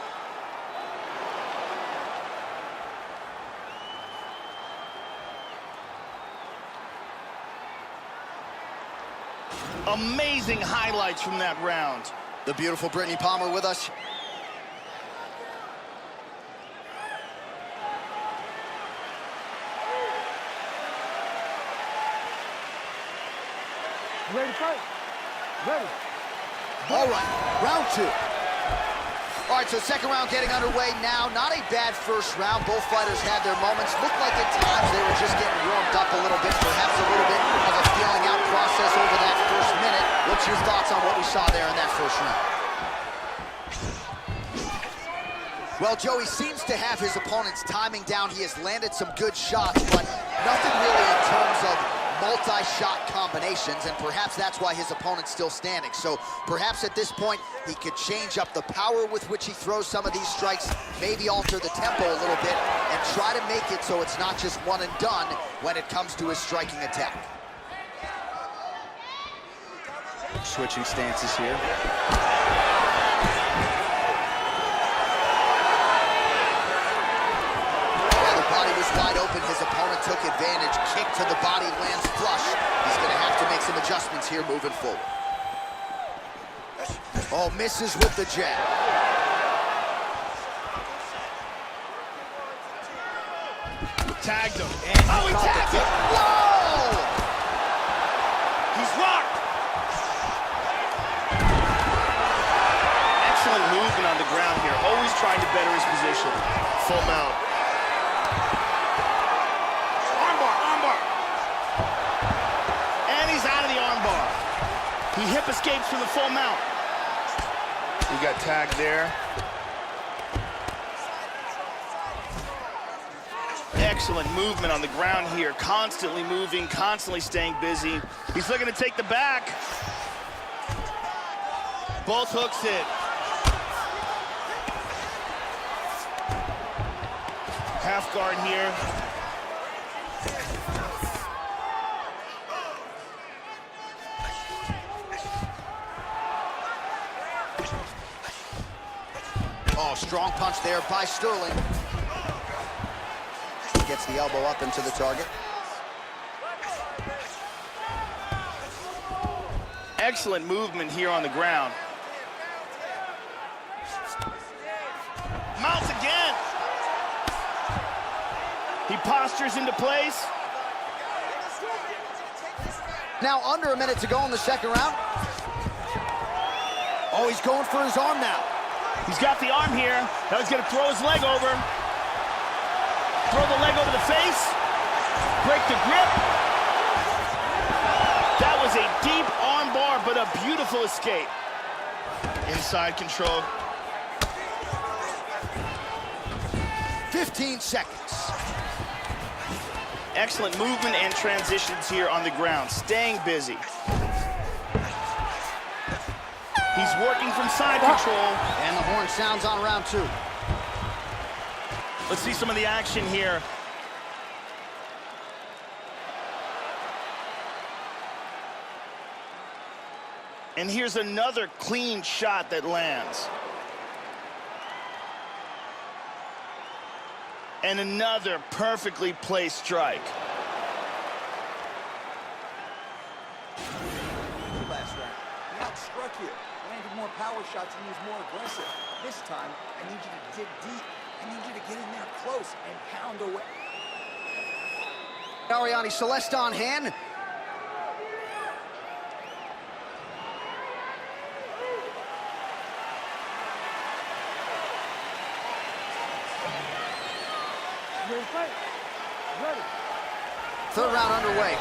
Amazing highlights from that round. The beautiful Brittany Palmer with us. Ready to fight? Ready. All right, round 2. All right, so second round getting underway now. Not a bad first round. Both fighters had their moments. Looked like at times they were just getting warmed up a little bit, perhaps a little bit of a feeling out process over that first minute. What's your thoughts on what we saw there in that first round? Well, Joe, he seems to have his opponent's timing down. He has landed some good shots, but nothing really in terms of multi-shot combinations, and perhaps that's why his opponent's still standing. So perhaps at this point, he could change up the power with which he throws some of these strikes, maybe alter the tempo a little bit, and try to make it so it's not just one and done when it comes to his striking attack. Switching stances here. Wide open, his opponent took advantage. Kick to the body, lands flush. He's going to have to make some adjustments here moving forward. Oh, misses with the jab. Tagged him. And he tagged him. Whoa! He's rocked. Excellent movement on the ground here. Always trying to better his position. Full mount. He hip escapes from the full mount. He got tagged there. Excellent movement on the ground here. Constantly moving, constantly staying busy. He's looking to take the back. Both hooks hit. Half guard here. Oh, strong punch there by Sterling. Gets the elbow up into the target. Excellent movement here on the ground. Mounts again. He postures into place. Now under a minute to go in the second round. Oh, he's going for his arm now. He's got the arm here. Now he's going to throw his leg over. Throw the leg over the face. Break the grip. That was a deep arm bar, but a beautiful escape. Inside control. 15 seconds. Excellent movement and transitions here on the ground. Staying busy. He's working from side control. And the horn sounds on round 2. Let's see some of the action here. And here's another clean shot that lands. And another perfectly placed strike. Last round, he outstruck you, landed more power shots, and he was more aggressive. This time, I need you to dig deep. I need you to get in there close and pound away. Ariane Celeste on hand. Ready to fight? Ready. Third round underway.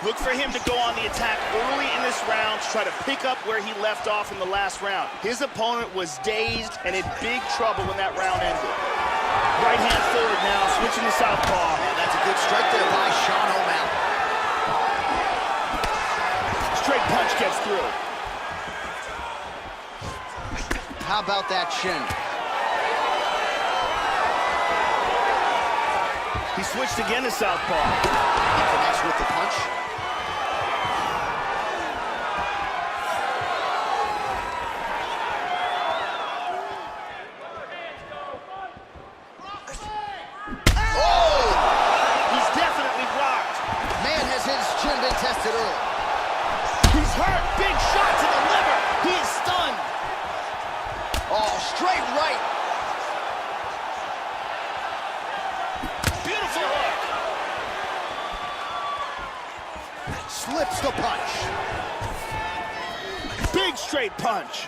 Look for him to go on the attack early in this round to try to pick up where he left off in the last round. His opponent was dazed and in big trouble when that round ended. Right hand forward now, switching to southpaw. Man, that's a good strike there by Sean O'Malley. Straight punch gets through. How about that shin? He switched again to southpaw. He connects with the punch. Tested early. He's hurt. Big shot to the liver. He is stunned. Oh, straight right. Beautiful hook. Slips the punch. Big straight punch.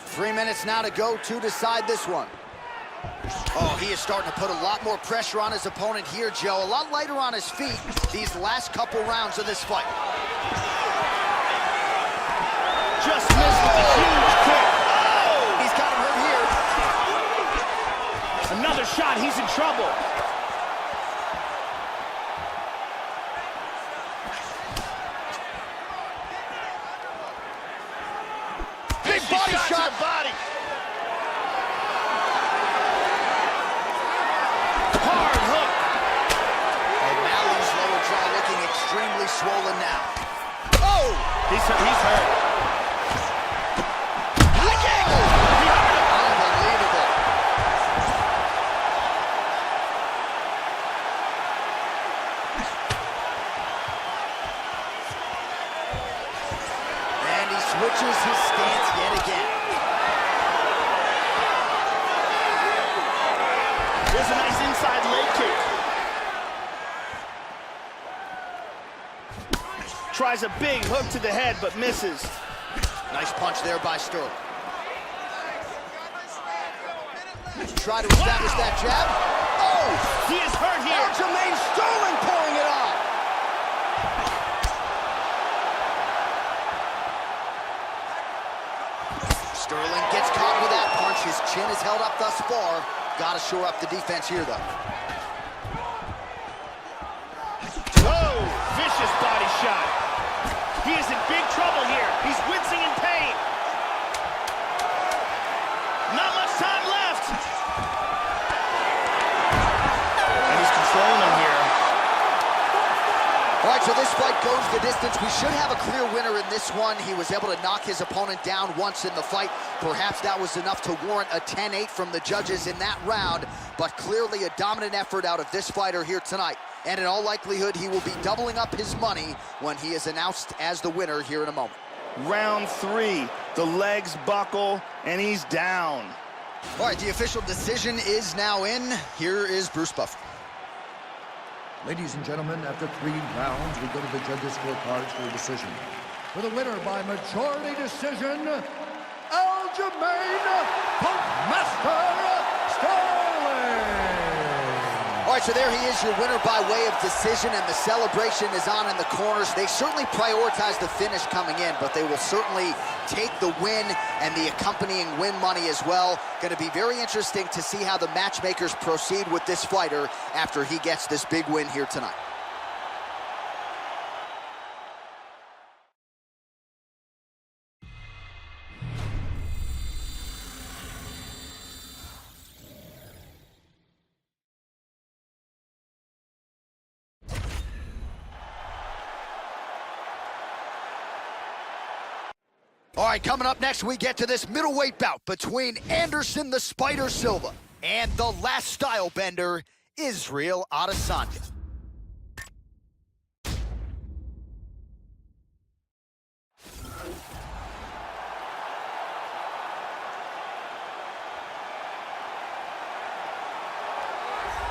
3 minutes now to go to decide this one. Oh, he is starting to put a lot more pressure on his opponent here, Joe. A lot lighter on his feet these last couple rounds of this fight. Just missed with a huge kick. Oh! He's got him hurt here. Another shot, he's in trouble. Big body shot to the body. Extremely swollen now. Oh! He's hurt. Unbelievable. And he switches his stance yet again. There's a nice inside leg kick. Tries a big hook to the head, but misses. Nice punch there by Sterling. Try to establish that jab. Oh! He is hurt here. Jermaine Sterling pulling it off. Sterling gets caught with that punch. His chin is held up thus far. Got to shore up the defense here, though. Oh, vicious body shot. He is in big trouble here. He's wincing in pain. Not much time left. And he's controlling him here. All right, so this fight goes the distance. We should have a clear winner in this one. He was able to knock his opponent down once in the fight. Perhaps that was enough to warrant a 10-8 from the judges in that round, but clearly a dominant effort out of this fighter here tonight. And in all likelihood, he will be doubling up his money when he is announced as the winner here in a moment. Round 3, the legs buckle, and he's down. All right, the official decision is now in. Here is Bruce Buffer. Ladies and gentlemen, after 3 rounds, we go to the judges' scorecards for a decision. For the winner by majority decision, Aljamain Punkmaster Sterling! All right, so there he is, your winner by way of decision, and the celebration is on in the corners. They certainly prioritize the finish coming in, but they will certainly take the win and the accompanying win money as well. Going to be very interesting to see how the matchmakers proceed with this fighter after he gets this big win here tonight. All right, coming up next, we get to this middleweight bout between Anderson the Spider Silva and the last style bender, Israel Adesanya.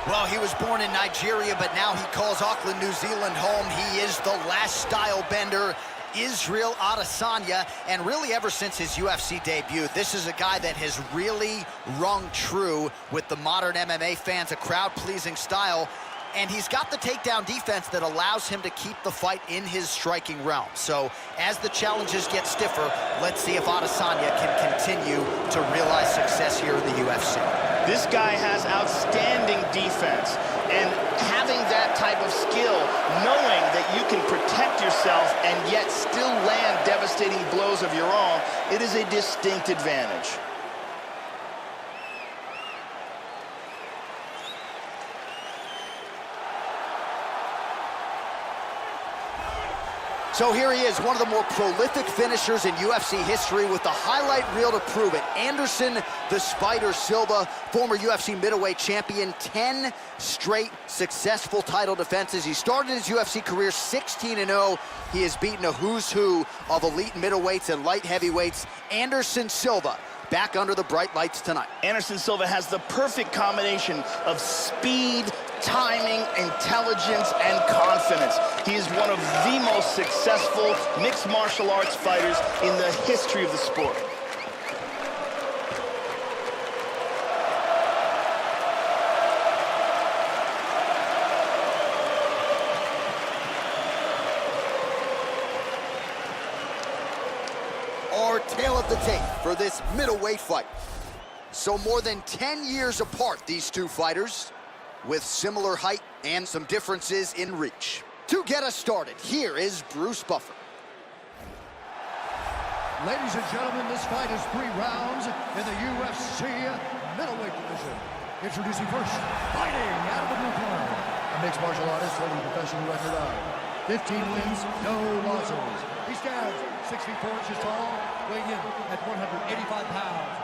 Well, he was born in Nigeria, but now he calls Auckland, New Zealand home. He is the last style bender, Israel Adesanya, and really ever since his UFC debut, this is a guy that has really rung true with the modern MMA fans, a crowd-pleasing style, and he's got the takedown defense that allows him to keep the fight in his striking realm. So as the challenges get stiffer, let's see if Adesanya can continue to realize success here in the UFC. This guy has outstanding defense, and having that type of skill, knowing that you can protect yourself and yet still land devastating blows of your own, it is a distinct advantage. So here he is, one of the more prolific finishers in UFC history with the highlight reel to prove it. Anderson the Spider Silva, former UFC middleweight champion, 10 straight successful title defenses. He started his UFC career 16-0. He has beaten a who's who of elite middleweights and light heavyweights. Anderson Silva back under the bright lights tonight. Anderson Silva has the perfect combination of speed, timing, intelligence, and confidence. He is one of the most successful mixed martial arts fighters in the history of the sport. Our tale of the tape for this middleweight fight. So more than 10 years apart, these two fighters, with similar height and some differences in reach. To get us started, here is Bruce Buffer. Ladies and gentlemen, this fight is 3 rounds in the UFC middleweight division. Introducing first, fighting out of the blue corner, a mixed martial artist holding a professional record of 15 wins, no losses. He stands 6 feet 4 inches tall, weighing in at 185 pounds.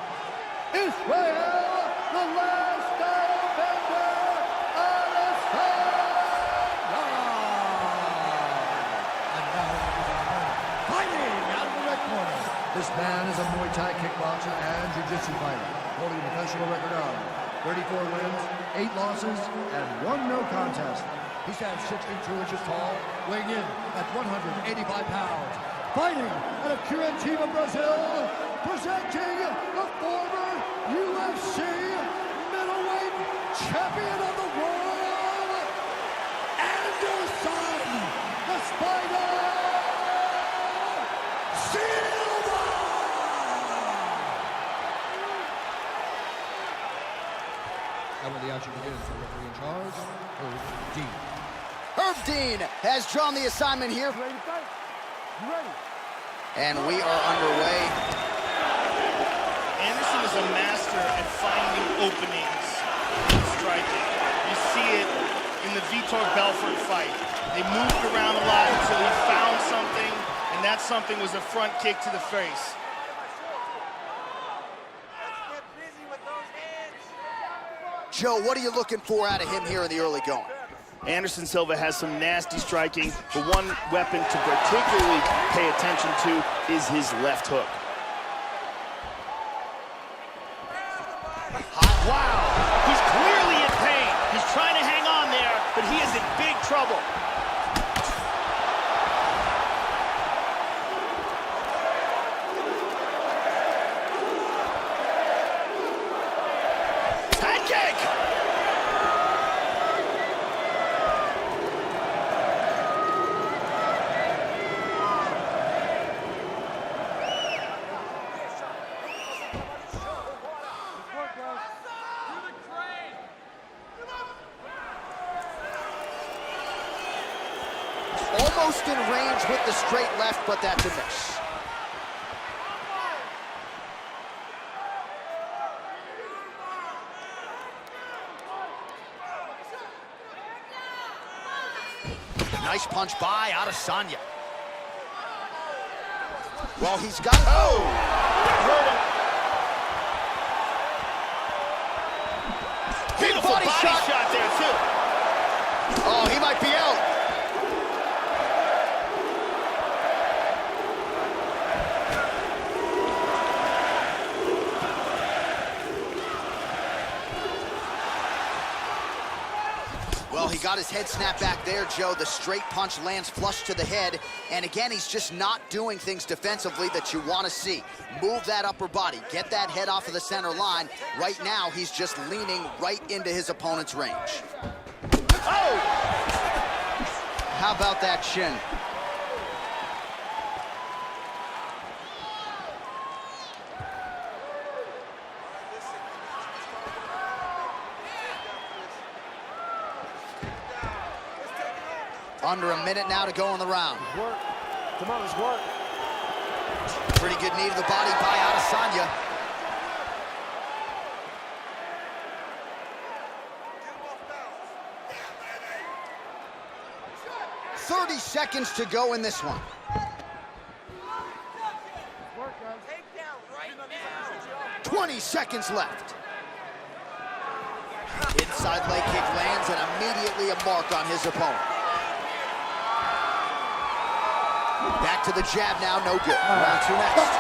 Israel, the last style bender, Adesanya! And now, fighting out of the red corner. This man is a Muay Thai kickboxer and jiu-jitsu fighter, holding a professional record of 34 wins, 8 losses, and 1 no contest. He stands 6 feet 2 inches tall, weighing in at 185 pounds. Fighting out of Curitiba, Brazil, presenting the former UFC middleweight champion of the world, Anderson the Spider Silva! And when the action begins, the referee in charge, Herb Dean. Herb Dean has drawn the assignment here. You ready to fight? You ready? And we are underway. Anderson is a master at finding openings in striking. You see it in the Vitor Belfort fight. They moved around a lot until he found something, and that something was a front kick to the face. Joe, what are you looking for out of him here in the early going? Anderson Silva has some nasty striking. The one weapon to particularly pay attention to is his left hook. Wow, he's clearly in pain. He's trying to hang on there, but he is in big trouble. Head kick! Almost in range with the straight left, but that's a miss. Nice punch by Adesanya. Well, he's got it. Oh! Hurt him. Beautiful body shot there, too. Oh, he might be out. Well, he got his head snapped back there, Joe. The straight punch lands flush to the head. And again, he's just not doing things defensively that you want to see. Move that upper body. Get that head off of the center line. Right now, he's just leaning right into his opponent's range. Oh! How about that shin? Under a minute now to go in the round. Work. Come on, let's work. Pretty good knee to the body by Adesanya. 30 seconds to go in this one. Work, guys. 20 seconds left. Inside leg kick lands and immediately a mark on his opponent. Back to the jab now, no good. Round two next.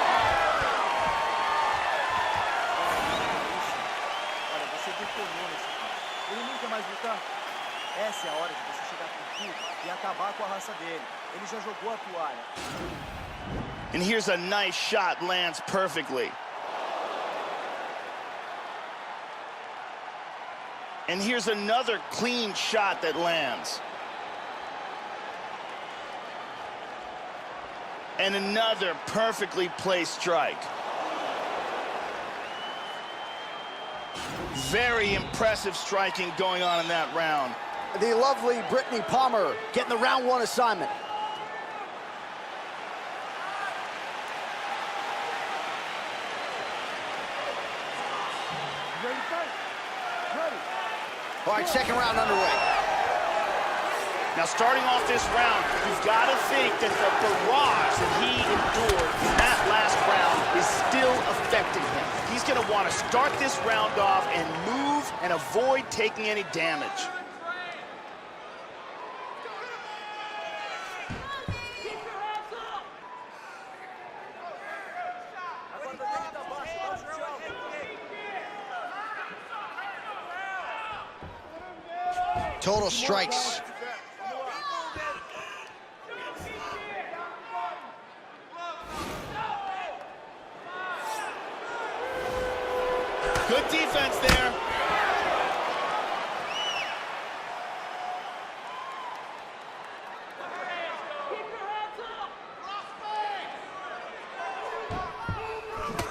Olha, você detonou nesse cara. Ele não quer mais lutar. Essa é a hora de você chegar com tudo e acabar com a raça dele. Ele já jogou a toalha. And here's a nice shot, lands perfectly. And here's another clean shot that lands. And another perfectly placed strike. Very impressive striking going on in that round. The lovely Brittany Palmer getting the round one assignment. Ready to fight? Ready. All right, second round underway. Now, starting off this round, you've got to think that the barrage that he endured in that last round is still affecting him. He's going to want to start this round off and move and avoid taking any damage. Total strikes. Good defense there.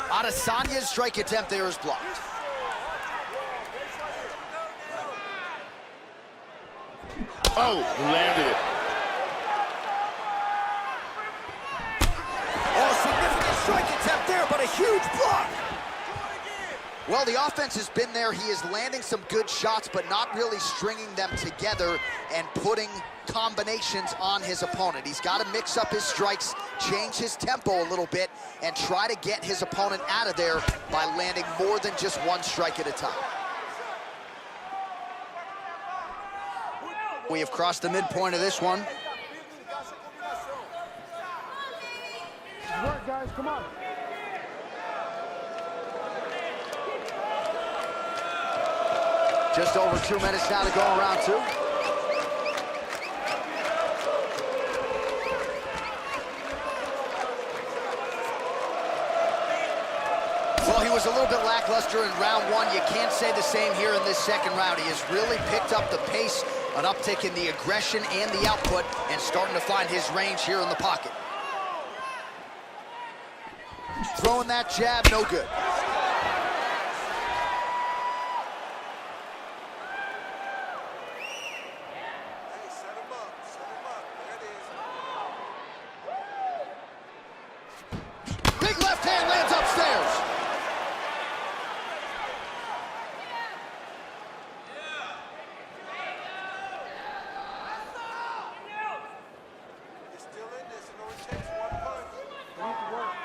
Adesanya's strike attempt there is blocked. Oh, landed it. Oh, significant strike attempt there, but a huge block. Well, the offense has been there. He is landing some good shots, but not really stringing them together and putting combinations on his opponent. He's got to mix up his strikes, change his tempo a little bit, and try to get his opponent out of there by landing more than just one strike at a time. We have crossed the midpoint of this one. Work, guys. Come on. Just over 2 minutes now to go in round two. Well, he was a little bit lackluster in round one. You can't say the same here in this second round. He has really picked up the pace, an uptick in the aggression and the output, and starting to find his range here in the pocket. Throwing that jab, no good. Big left hand lands upstairs. We need to work.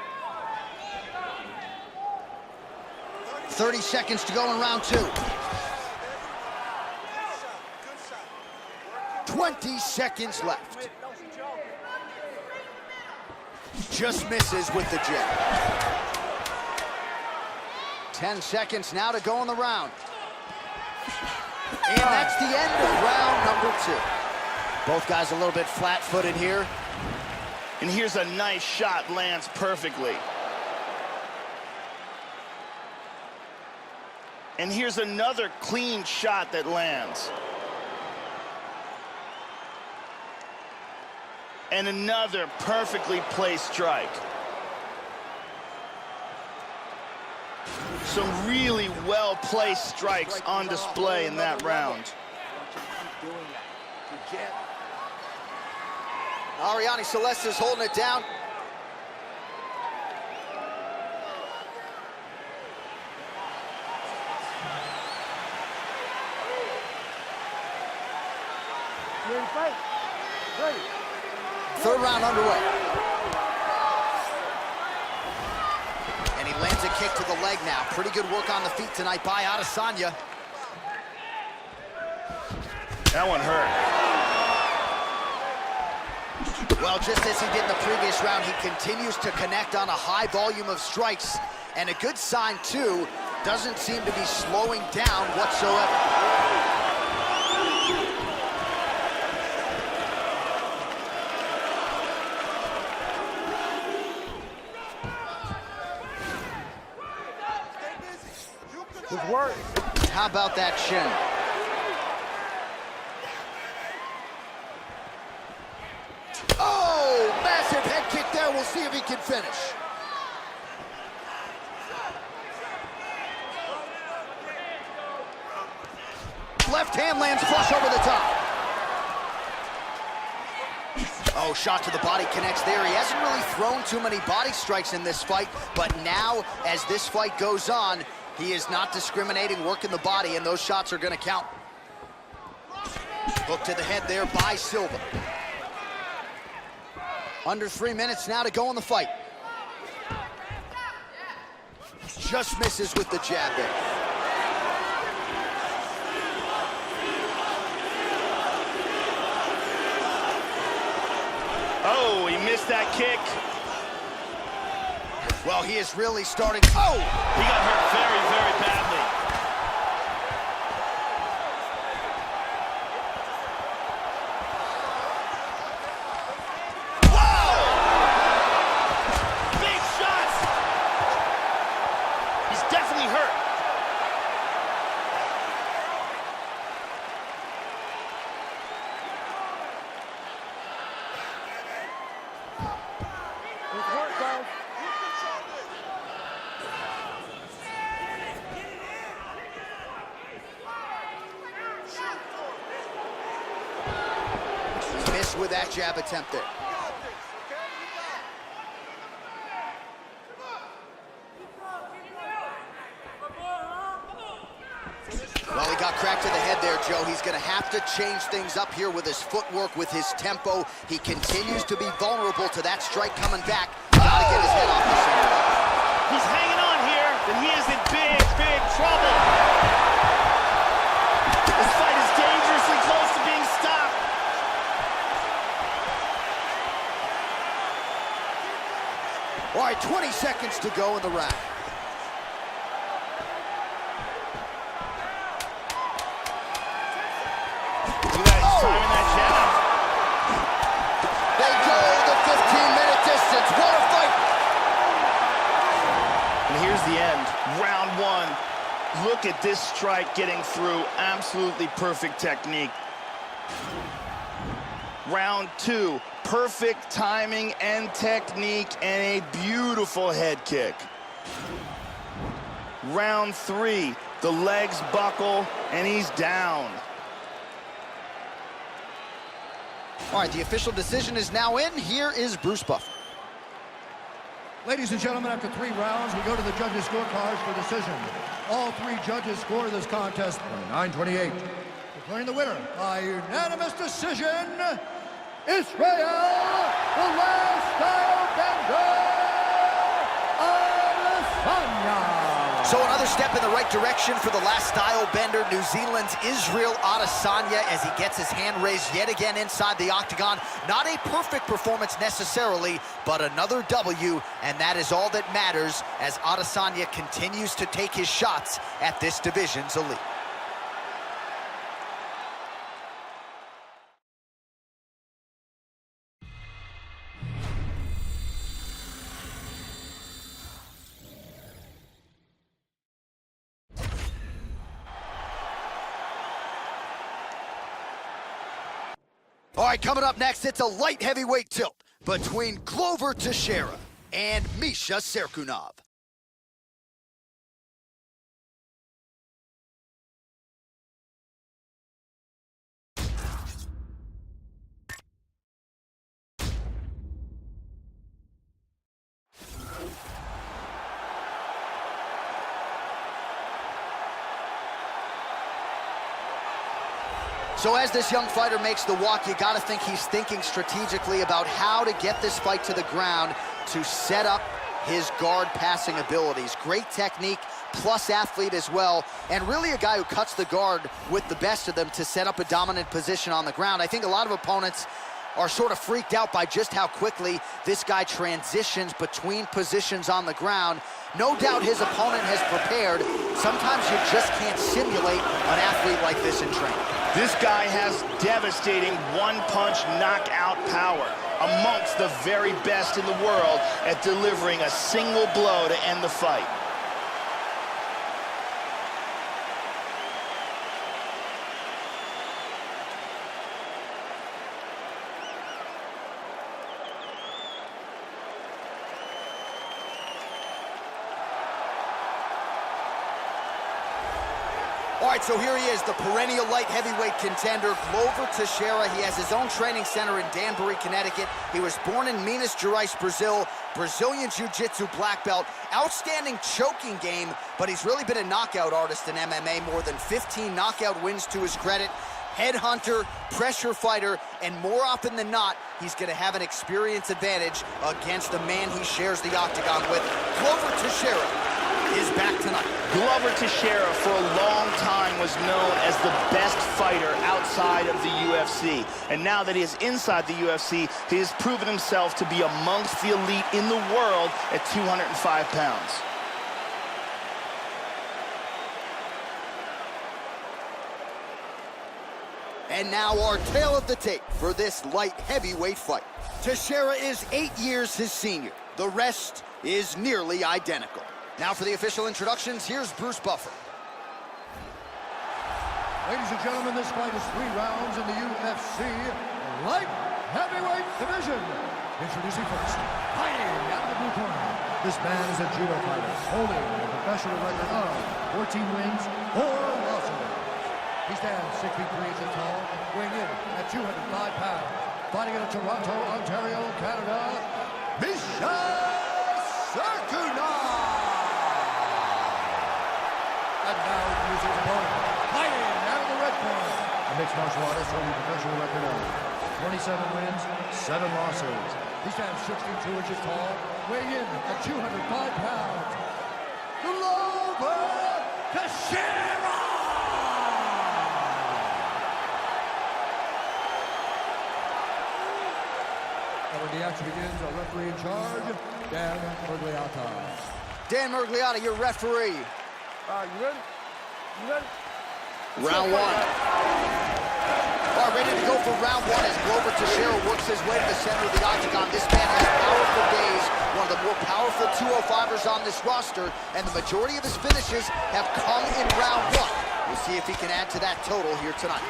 30 seconds to go in round 2. 20 seconds left. Just misses with the jab. 10 seconds now to go in the round. And that's the end of round number 2. Both guys a little bit flat-footed here. And here's a nice shot, lands perfectly. And here's another clean shot that lands. And another perfectly placed strike. Some really well-placed strikes on display in that round. Ariane Celeste is holding it down. Ready to fight? Ready. Third round underway. And he lands a kick to the leg now. Pretty good work on the feet tonight by Adesanya. That one hurt. Well, just as he did in the previous round, he continues to connect on a high volume of strikes. And a good sign, too, doesn't seem to be slowing down whatsoever. Good work. How about that shin? Oh, massive head kick there. We'll see if he can finish. Left hand lands flush over the top. Oh, shot to the body connects there. He hasn't really thrown too many body strikes in this fight, but now, as this fight goes on, he is not discriminating, working the body, and those shots are going to count. Hook to the head there by Silva. Under 3 minutes now to go in the fight. Just misses with the jab there. Oh, he missed that kick. Well, he is really starting. Oh! He got hurt very, very badly. Whoa! Big shots! He's definitely hurt. Good work, guys. Missed with that jab attempt there. Well, he got cracked to the head there, Joe. He's going to have to change things up here with his footwork, with his tempo. He continues to be vulnerable to that strike coming back. Got to get his head off the center. He's hanging on here, and he is in big, big trouble. This fight is dangerously close to being stopped. All right, 20 seconds to go in the round. Look at that, he's timing that jab. They go the 15-minute distance. What a fight! And here's the end, round 1. Look at this strike getting through, absolutely perfect technique. Round 2, perfect timing and technique and a beautiful head kick. Round 3, the legs buckle and he's down. All right, the official decision is now in. Here is Bruce Buffer. Ladies and gentlemen, after 3 rounds, we go to the judges' scorecards for decision. All 3 judges score this contest 29-28. Declaring the winner by unanimous decision, Israel, the last style bender, Adesanya. So another step in the right direction for the last style bender, New Zealand's Israel Adesanya, as he gets his hand raised yet again inside the octagon. Not a perfect performance necessarily, but another W, and that is all that matters as Adesanya continues to take his shots at this division's elite. All right, coming up next, it's a light heavyweight tilt between Glover Teixeira and Misha Cirkunov. So as this young fighter makes the walk, you gotta think he's thinking strategically about how to get this fight to the ground to set up his guard passing abilities. Great technique, plus athlete as well, and really a guy who cuts the guard with the best of them to set up a dominant position on the ground. I think a lot of opponents are sort of freaked out by just how quickly this guy transitions between positions on the ground. No doubt his opponent has prepared. Sometimes you just can't simulate an athlete like this in training. This guy has devastating one-punch knockout power, amongst the very best in the world at delivering a single blow to end the fight. All right, so here he is, the perennial light heavyweight contender, Glover Teixeira. He has his own training center in Danbury, Connecticut. He was born in Minas Gerais, Brazil. Brazilian Jiu-Jitsu black belt. Outstanding choking game, but he's really been a knockout artist in MMA. More than 15 knockout wins to his credit. Headhunter, pressure fighter, and more often than not, he's going to have an experience advantage against the man he shares the octagon with. Glover Teixeira is back tonight. Glover Teixeira for a long time was known as the best fighter outside of the UFC. And now that he is inside the UFC, he has proven himself to be amongst the elite in the world at 205 pounds. And now our tale of the tape for this light heavyweight fight. Teixeira is 8 years his senior. The rest is nearly identical. Now for the official introductions, here's Bruce Buffer. Ladies and gentlemen, this fight is 3 rounds in the UFC light heavyweight division. Introducing first, fighting out of the blue corner. This man is a judo fighter, holding a professional record of 14 wins, 4 losses. He stands 6 feet 3 inches tall, weighing in at 205 pounds. Fighting out of Toronto, Ontario, Canada, Misha Cirkunov. And now he's his opponent, fighting out of the red corner. A mixed martial artist holding a professional record of 27 wins, 7 losses. He stands 62 inches tall, weighing in at 205 pounds. Glover Teixeira! And when the action begins, our referee in charge, Dan Mergliata. Dan Mergliata, your referee. You ready? You ready? Round 1. All right, ready to go for round 1 as Glover Teixeira works his way to the center of the octagon. This man has powerful days, one of the more powerful 205ers on this roster, and the majority of his finishes have come in round 1. We'll see if he can add to that total here tonight.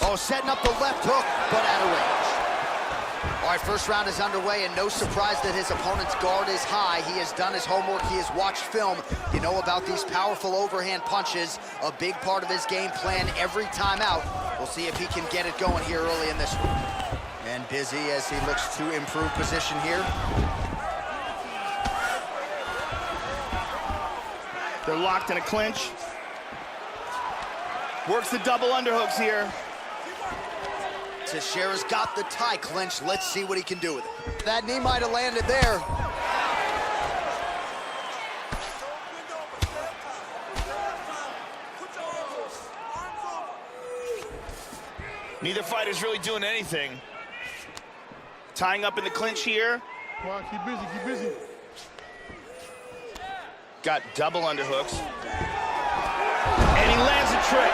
Oh, setting up the left hook, but out of range. All right, first round is underway, and no surprise that his opponent's guard is high. He has done his homework. He has watched film. You know about these powerful overhand punches, a big part of his game plan every time out. We'll see if he can get it going here early in this one. And busy as he looks to improve position here. They're locked in a clinch. Works the double underhooks here. Teixeira's got the tie clinch. Let's see what he can do with it. That knee might have landed there. Neither fighter's really doing anything. Tying up in the clinch here. Come on, keep busy, keep busy. Got double underhooks. And he lands a trick.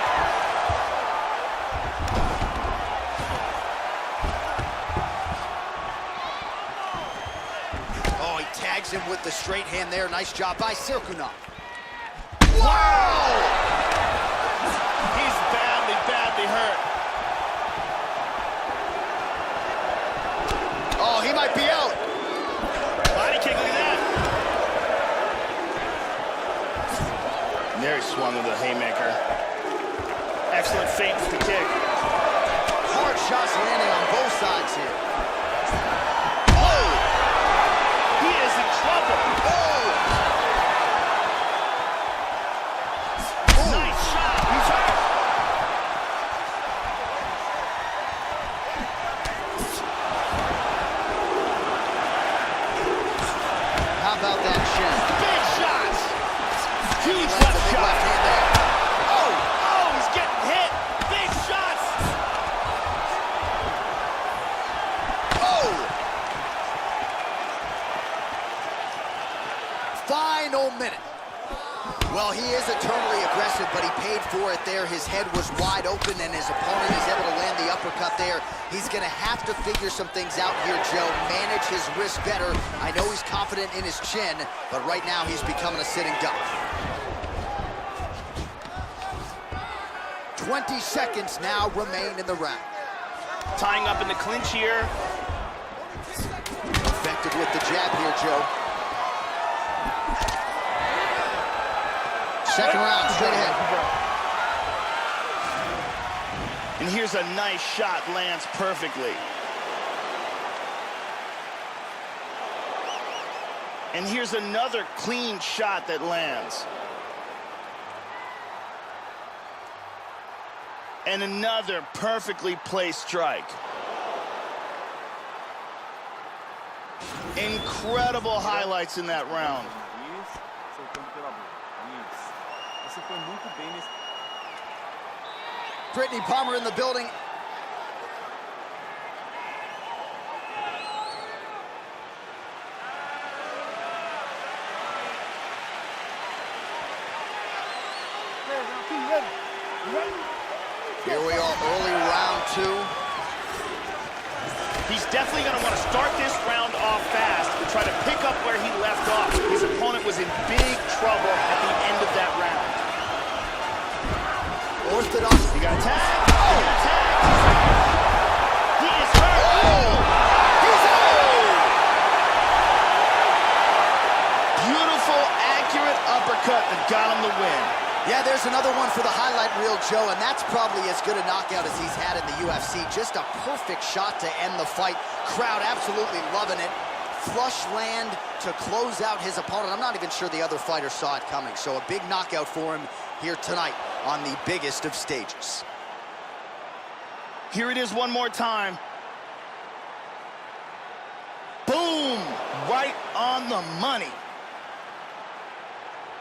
Oh, he tags him with the straight hand there. Nice job by Cirkunov. Wow! He's badly, badly hurt. Oh, he might be out. Body kick, look at that. And there he swung with a haymaker. Excellent feint with the kick. Hard shots landing on both sides here. Oh! He is in trouble. Oh! Nice shot. He's hurt. How about that shin? Big shots. Huge Lands a left big shot. left hand there. Oh, he's getting hit. Big shots. Oh! Final minute. Well, he is eternally aggressive, but he paid for it there. His head was wide open, and his opponent is able to land the uppercut there. He's going to have to figure some things out here, Joe. Manage his wrist better. I know he's confident in his chin, but right now he's becoming a sitting duck. 20 seconds now remain in the round. Tying up in the clinch here. Effective with the jab here, Joe. Second round, straight ahead. And here's a nice shot, lands perfectly. And here's another clean shot that lands. And another perfectly placed strike. Incredible highlights in that round. Brittany Palmer in the building. Here we are, early round two. He's definitely going to want to start this round off fast and try to pick up where he left off. His opponent was in big trouble at the end of that round. Orthodox. He got tagged. He got tagged. He is hurt. Oh! He's out! Beautiful, accurate uppercut that got him the win. Yeah, there's another one for the highlight reel, Joe, and that's probably as good a knockout as he's had in the UFC. Just a perfect shot to end the fight. Crowd absolutely loving it. Flush land to close out his opponent. I'm not even sure the other fighter saw it coming, so a big knockout for him here tonight on the biggest of stages. Here it is one more time. Boom! Right on the money.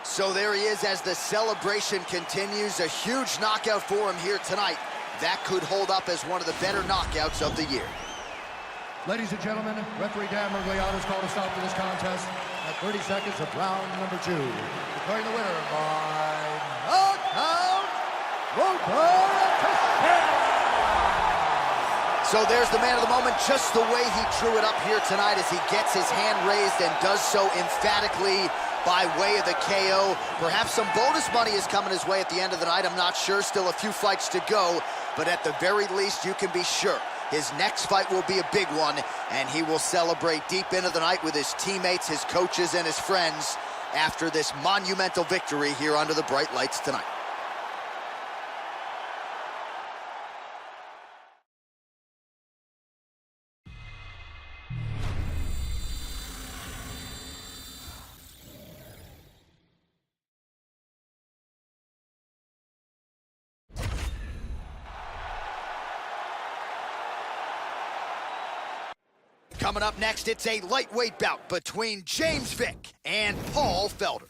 So there he is as the celebration continues. A huge knockout for him here tonight. That could hold up as one of the better knockouts of the year. Ladies and gentlemen, referee Dan Mergliano has called a stop to this contest at 30 seconds of round number 2. Declaring the winner by knockout, Teixeira. So there's the man of the moment, just the way he drew it up here tonight as he gets his hand raised and does so emphatically by way of the KO. Perhaps some bonus money is coming his way at the end of the night. I'm not sure. Still a few fights to go. But at the very least, you can be sure his next fight will be a big one, and he will celebrate deep into the night with his teammates, his coaches, and his friends after this monumental victory here under the bright lights tonight. Coming up next, it's a lightweight bout between James Vick and Paul Felder.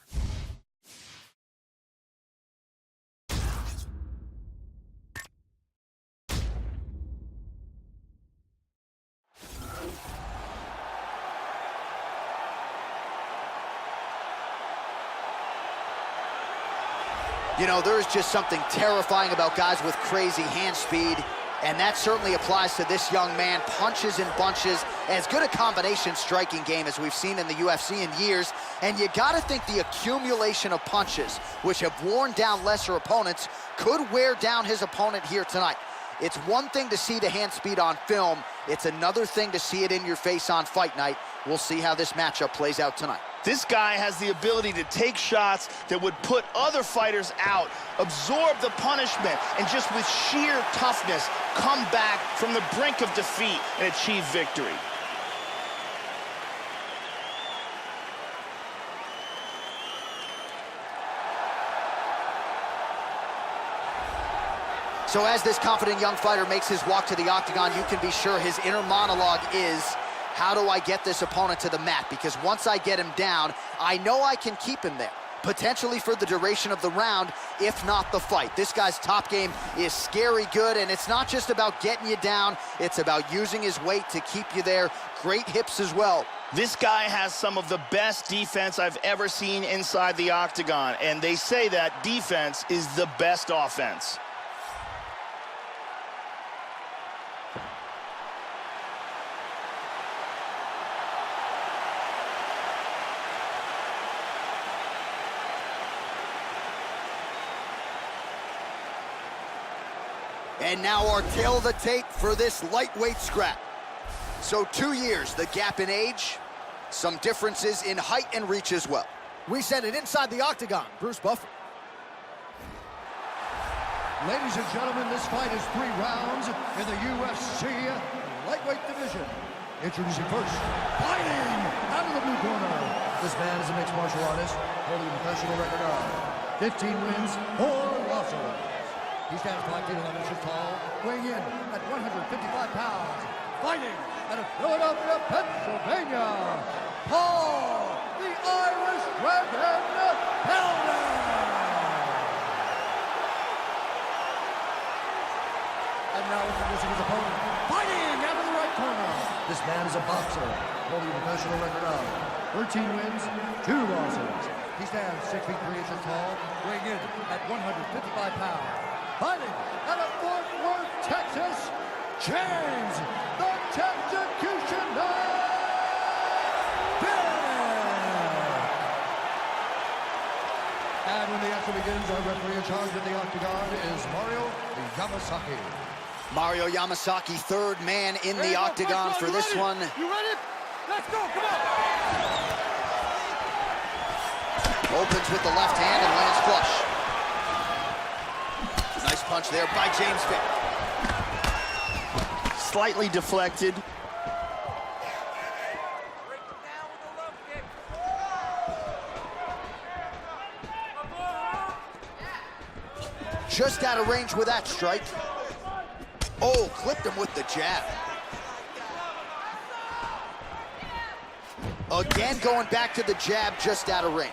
You know, there is just something terrifying about guys with crazy hand speed, and that certainly applies to this young man. Punches in bunches, as good a combination striking game as we've seen in the UFC in years, and you gotta think the accumulation of punches, which have worn down lesser opponents, could wear down his opponent here tonight. It's one thing to see the hand speed on film, it's another thing to see it in your face on fight night. We'll see how this matchup plays out tonight. This guy has the ability to take shots that would put other fighters out, absorb the punishment, and just with sheer toughness, come back from the brink of defeat and achieve victory. So as this confident young fighter makes his walk to the octagon, you can be sure his inner monologue is, how do I get this opponent to the mat? Because once I get him down, I know I can keep him there, potentially for the duration of the round, if not the fight. This guy's top game is scary good, and it's not just about getting you down, it's about using his weight to keep you there. Great hips as well. This guy has some of the best defense I've ever seen inside the octagon, and they say that defense is the best offense. And now our tail of the tape for this lightweight scrap. So 2 years, the gap in age, some differences in height and reach as well. We send it inside the octagon. Bruce Buffer. Ladies and gentlemen, this fight is 3 rounds in the UFC lightweight division. Introducing first, fighting out of the blue corner. This man is a mixed martial artist, holding a professional record of 15 wins, 4 losses. He stands 5 feet 11 inches tall, weighing in at 155 pounds. Fighting out of Philadelphia, Pennsylvania, Paul, the Irish Dragon, Felder. And now introducing his opponent, fighting out of the right corner. This man is a boxer, holding a professional record of 13 wins, 2 losses. He stands 6 feet 3 inches tall, weighing in at 155 pounds. Fighting out of Fort Worth, Texas, James, the Executioner, Vick. And when the action begins, our referee in charge of the octagon is Mario Yamasaki. Mario Yamasaki, third man in the octagon for this one. You ready? Let's go, come on! Opens with the left hand and lands flush. Nice punch there by James Vick. Slightly deflected. Just out of range with that strike. Oh, clipped him with the jab. Again, going back to the jab, just out of range.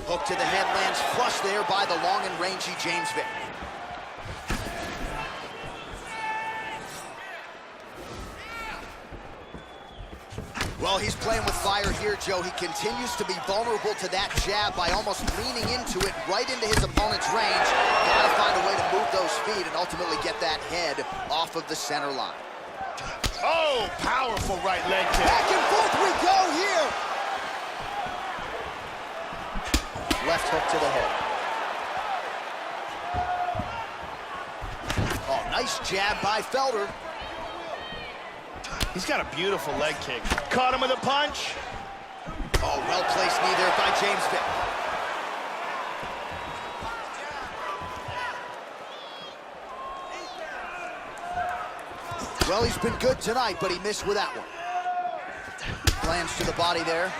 Hook to the head, lands flush there by the long and rangy James Vick. Well, he's playing with fire here, Joe. He continues to be vulnerable to that jab by almost leaning into it right into his opponent's range. Gotta find a way to move those feet and ultimately get that head off of the center line. Oh, powerful right leg kick. Back and forth we go here. Left hook to the head. Oh, nice jab by Felder. He's got a beautiful leg kick. Caught him with a punch. Oh, well-placed knee there by James Vick. Well, he's been good tonight, but he missed with that one. Lands to the body there.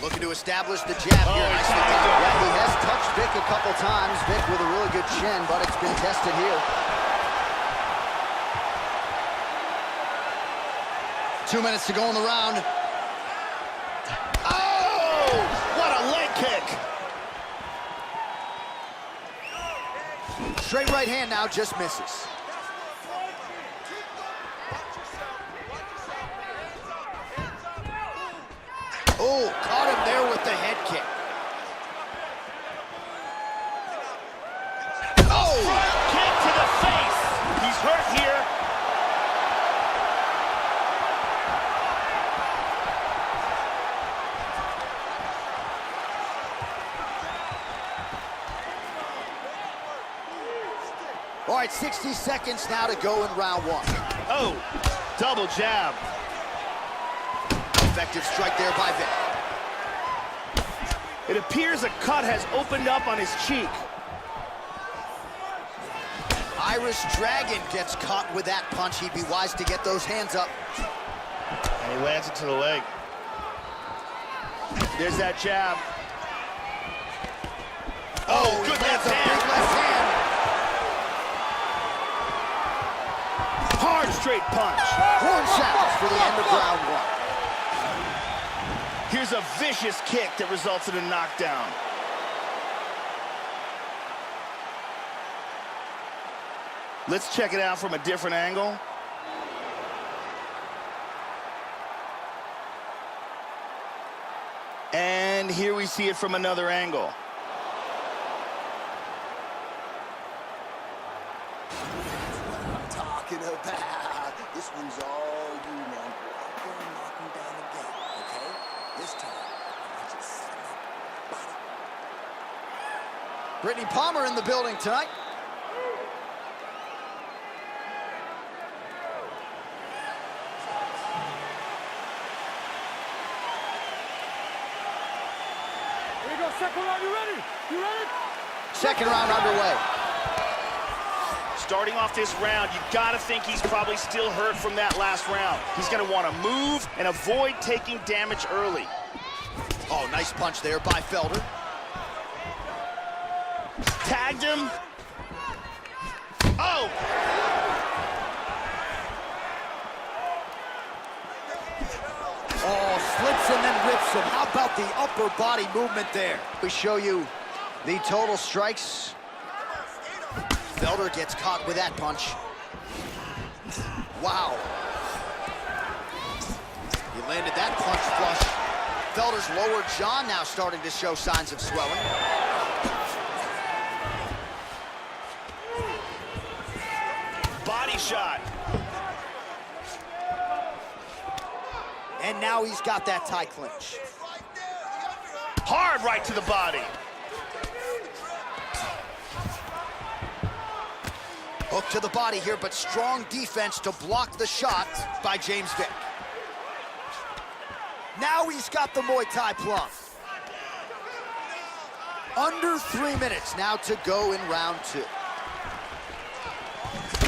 Looking to establish the jab here. Nicely done. Yeah, he has touched Vick a couple times. Vick with a really good chin, but it's been tested here. 2 minutes to go in the round. Oh, what a leg kick. Straight right hand now, just misses. Oh, caught him there with the head kick. right, 60 seconds now to go in round one. Oh, double jab. Effective strike there by Vick. It appears a cut has opened up on his cheek. Irish Dragon gets caught with that punch. He'd be wise to get those hands up. And he lands it to the leg. There's that jab. Oh, good left Big hand. left hand. Hard straight punch. Horn sounds for the end of round one. Here's a vicious kick that results in a knockdown. Let's check it out from a different angle. And here we see it from another angle. Talking about. This one's all you, man. I'm going to knock him down again, okay? This time, I want you to set him up. Body. Brittany Palmer in the building tonight. Here you go, second round, you ready? You ready? Second round underway. Starting off this round, you've got to think he's probably still hurt from that last round. He's going to want to move and avoid taking damage early. Oh, nice punch there by Felder. Tagged him. Oh! Oh, slips and then rips him. How about the upper body movement there? We show you the total strikes. Felder gets caught with that punch. Wow. He landed that punch flush. Felder's lower jaw now starting to show signs of swelling. Body shot. And now he's got that tie clinch. Hard right to the body. Hook to the body here, but strong defense to block the shot by James Vick. Now he's got the Muay Thai plum. Under 3 minutes now to go in round two.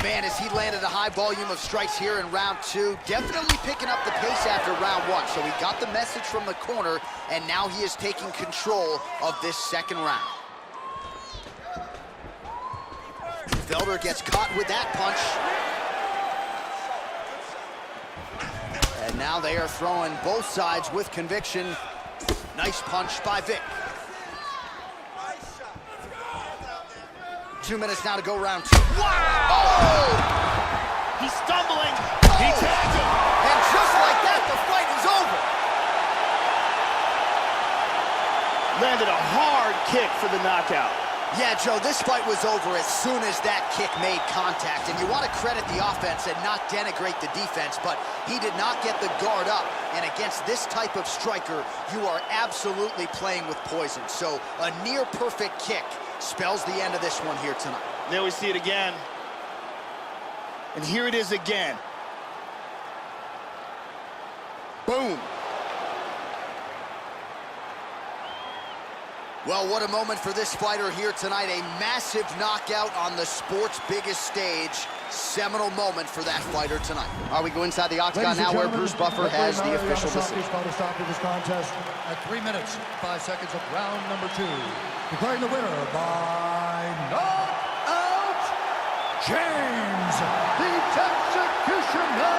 Man, as he landed a high volume of strikes here in round two, definitely picking up the pace after round one. So he got the message from the corner, and now he is taking control of this second round. Felder gets caught with that punch. And now they are throwing both sides with conviction. Nice punch by Vick. 2 minutes now to go round two. Wow! Oh! He's stumbling. Oh! He tagged him. And just like that, the fight is over. Landed a hard kick for the knockout. Yeah, Joe, this fight was over as soon as that kick made contact. And you want to credit the offense and not denigrate the defense, but he did not get the guard up. And against this type of striker, you are absolutely playing with poison. So a near-perfect kick spells the end of this one here tonight. There we see it again. And here it is again. Boom. Well, what a moment for this fighter here tonight. A massive knockout on the sport's biggest stage. Seminal moment for that fighter tonight. All right, we go inside the octagon now where Bruce Buffer has the official decision. Stop of this contest at 3 minutes, 5 seconds of round number two. Declaring the winner by knockout, James, the Executioner.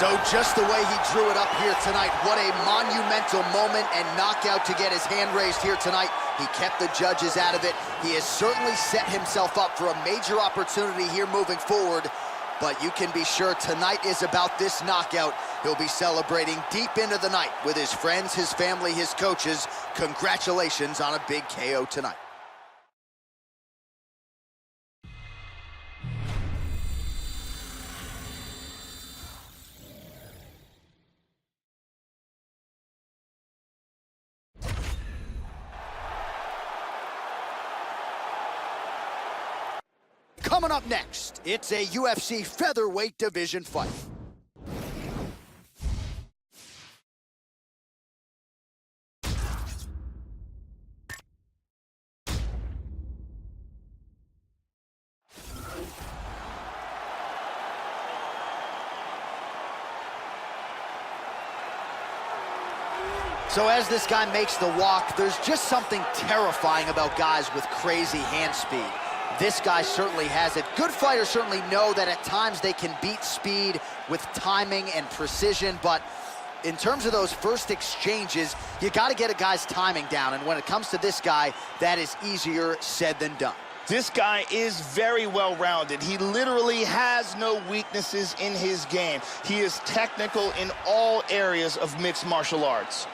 So just the way he drew it up here tonight, what a monumental moment and knockout to get his hand raised here tonight. He kept the judges out of it. He has certainly set himself up for a major opportunity here moving forward. But you can be sure tonight is about this knockout. He'll be celebrating deep into the night with his friends, his family, his coaches. Congratulations on a big KO tonight. Coming up next, it's a UFC featherweight division fight. So as this guy makes the walk, there's just something terrifying about guys with crazy hand speed. This guy certainly has it. Good fighters certainly know that at times they can beat speed with timing and precision, but in terms of those first exchanges, you got to get a guy's timing down, and when it comes to this guy, that is easier said than done. This guy is very well-rounded. He literally has no weaknesses in his game. He is technical in all areas of mixed martial arts.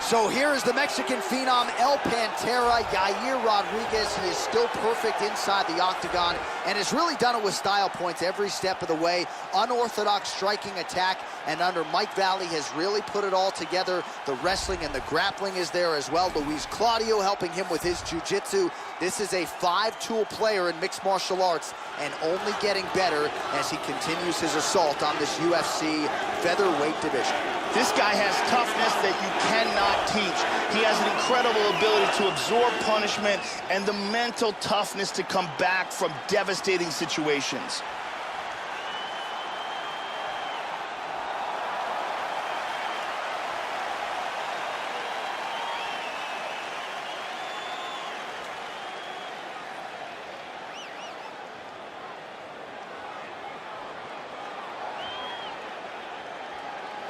So here is the Mexican phenom, El Pantera, Yair Rodriguez. He is still perfect inside the octagon and has really done it with style points every step of the way. Unorthodox striking attack, and under Mike Valley has really put it all together. The wrestling and the grappling is there as well. Luis Claudio helping him with his jiu-jitsu. This is a 5-tool player in mixed martial arts and only getting better as he continues his assault on this UFC featherweight division. This guy has toughness that you cannot teach. He has an incredible ability to absorb punishment and the mental toughness to come back from devastating situations.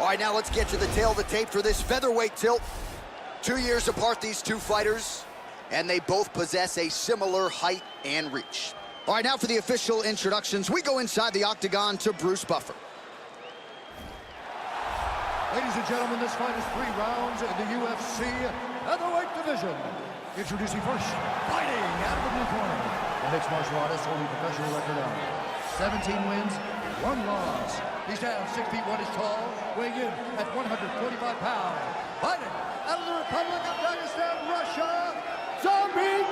All right, now let's get to the tail of the tape for this featherweight tilt. 2 years apart, these two fighters, and they both possess a similar height and reach. All right, now for the official introductions, we go inside the octagon to Bruce Buffer. Ladies and gentlemen, this fight is 3 rounds in the UFC featherweight division. Introducing first, fighting out of the blue corner, the mixed martial artist holding professional record of 17 wins, 1 loss. He stands 6 feet 1 inch tall, weighing in at 145 pounds. Fighting out of the Republic of Dagestan, Russia, Zombie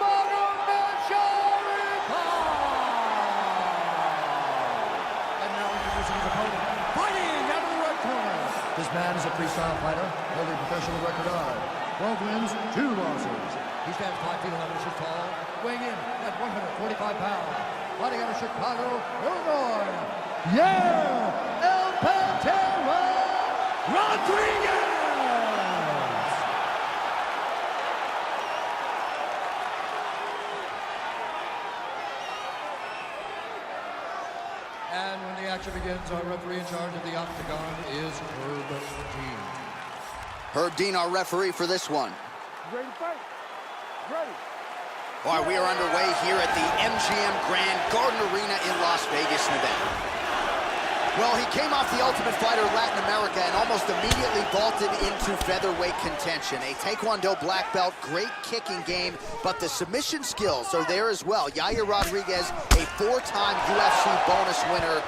Magomedov. And now introducing his opponent, fighting out of the right corner. This man is a freestyle fighter, holding professional record of 12 wins, 2 losses. He stands 5 feet 11 inches tall, weighing in at 145 pounds. Fighting out of Chicago, Illinois. Yeah! El Pantera Rodriguez! And when the action begins, our referee in charge of the octagon is Herb Dean. Herb Dean, our referee for this one. Ready to fight? Ready. All right, we are underway here at the MGM Grand Garden Arena in Las Vegas, Nevada. Well, he came off the Ultimate Fighter Latin America and almost immediately vaulted into featherweight contention. A Taekwondo black belt, great kicking game, but the submission skills are there as well. Yair Rodriguez, a 4-time UFC bonus winner.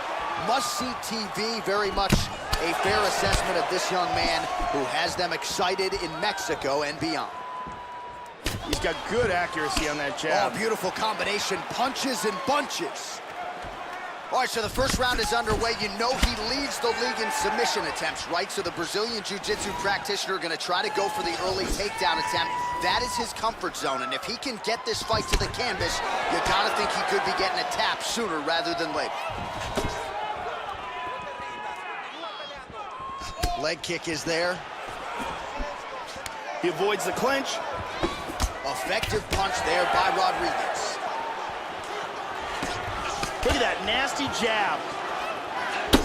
Must-see TV, very much a fair assessment of this young man who has them excited in Mexico and beyond. He's got good accuracy on that jab. Oh, beautiful combination, punches and bunches. All right, so the first round is underway. You know he leads the league in submission attempts, right? So the Brazilian Jiu-Jitsu practitioner going to try to go for the early takedown attempt. That is his comfort zone, and if he can get this fight to the canvas, you got to think he could be getting a tap sooner rather than later. Leg kick is there. He avoids the clinch. Effective punch there by Rodriguez. Look at that nasty jab.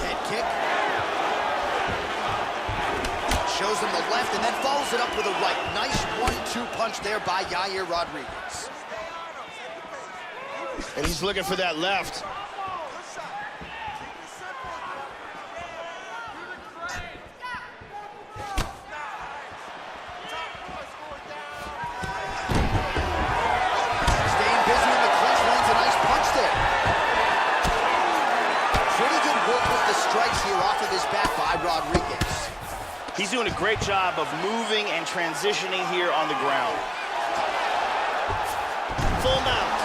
Head kick. Shows him the left and then follows it up with a right. Nice 1-2 punch there by Yair Rodriguez. And he's looking for that left. He's doing a great job of moving and transitioning here on the ground. Full mount.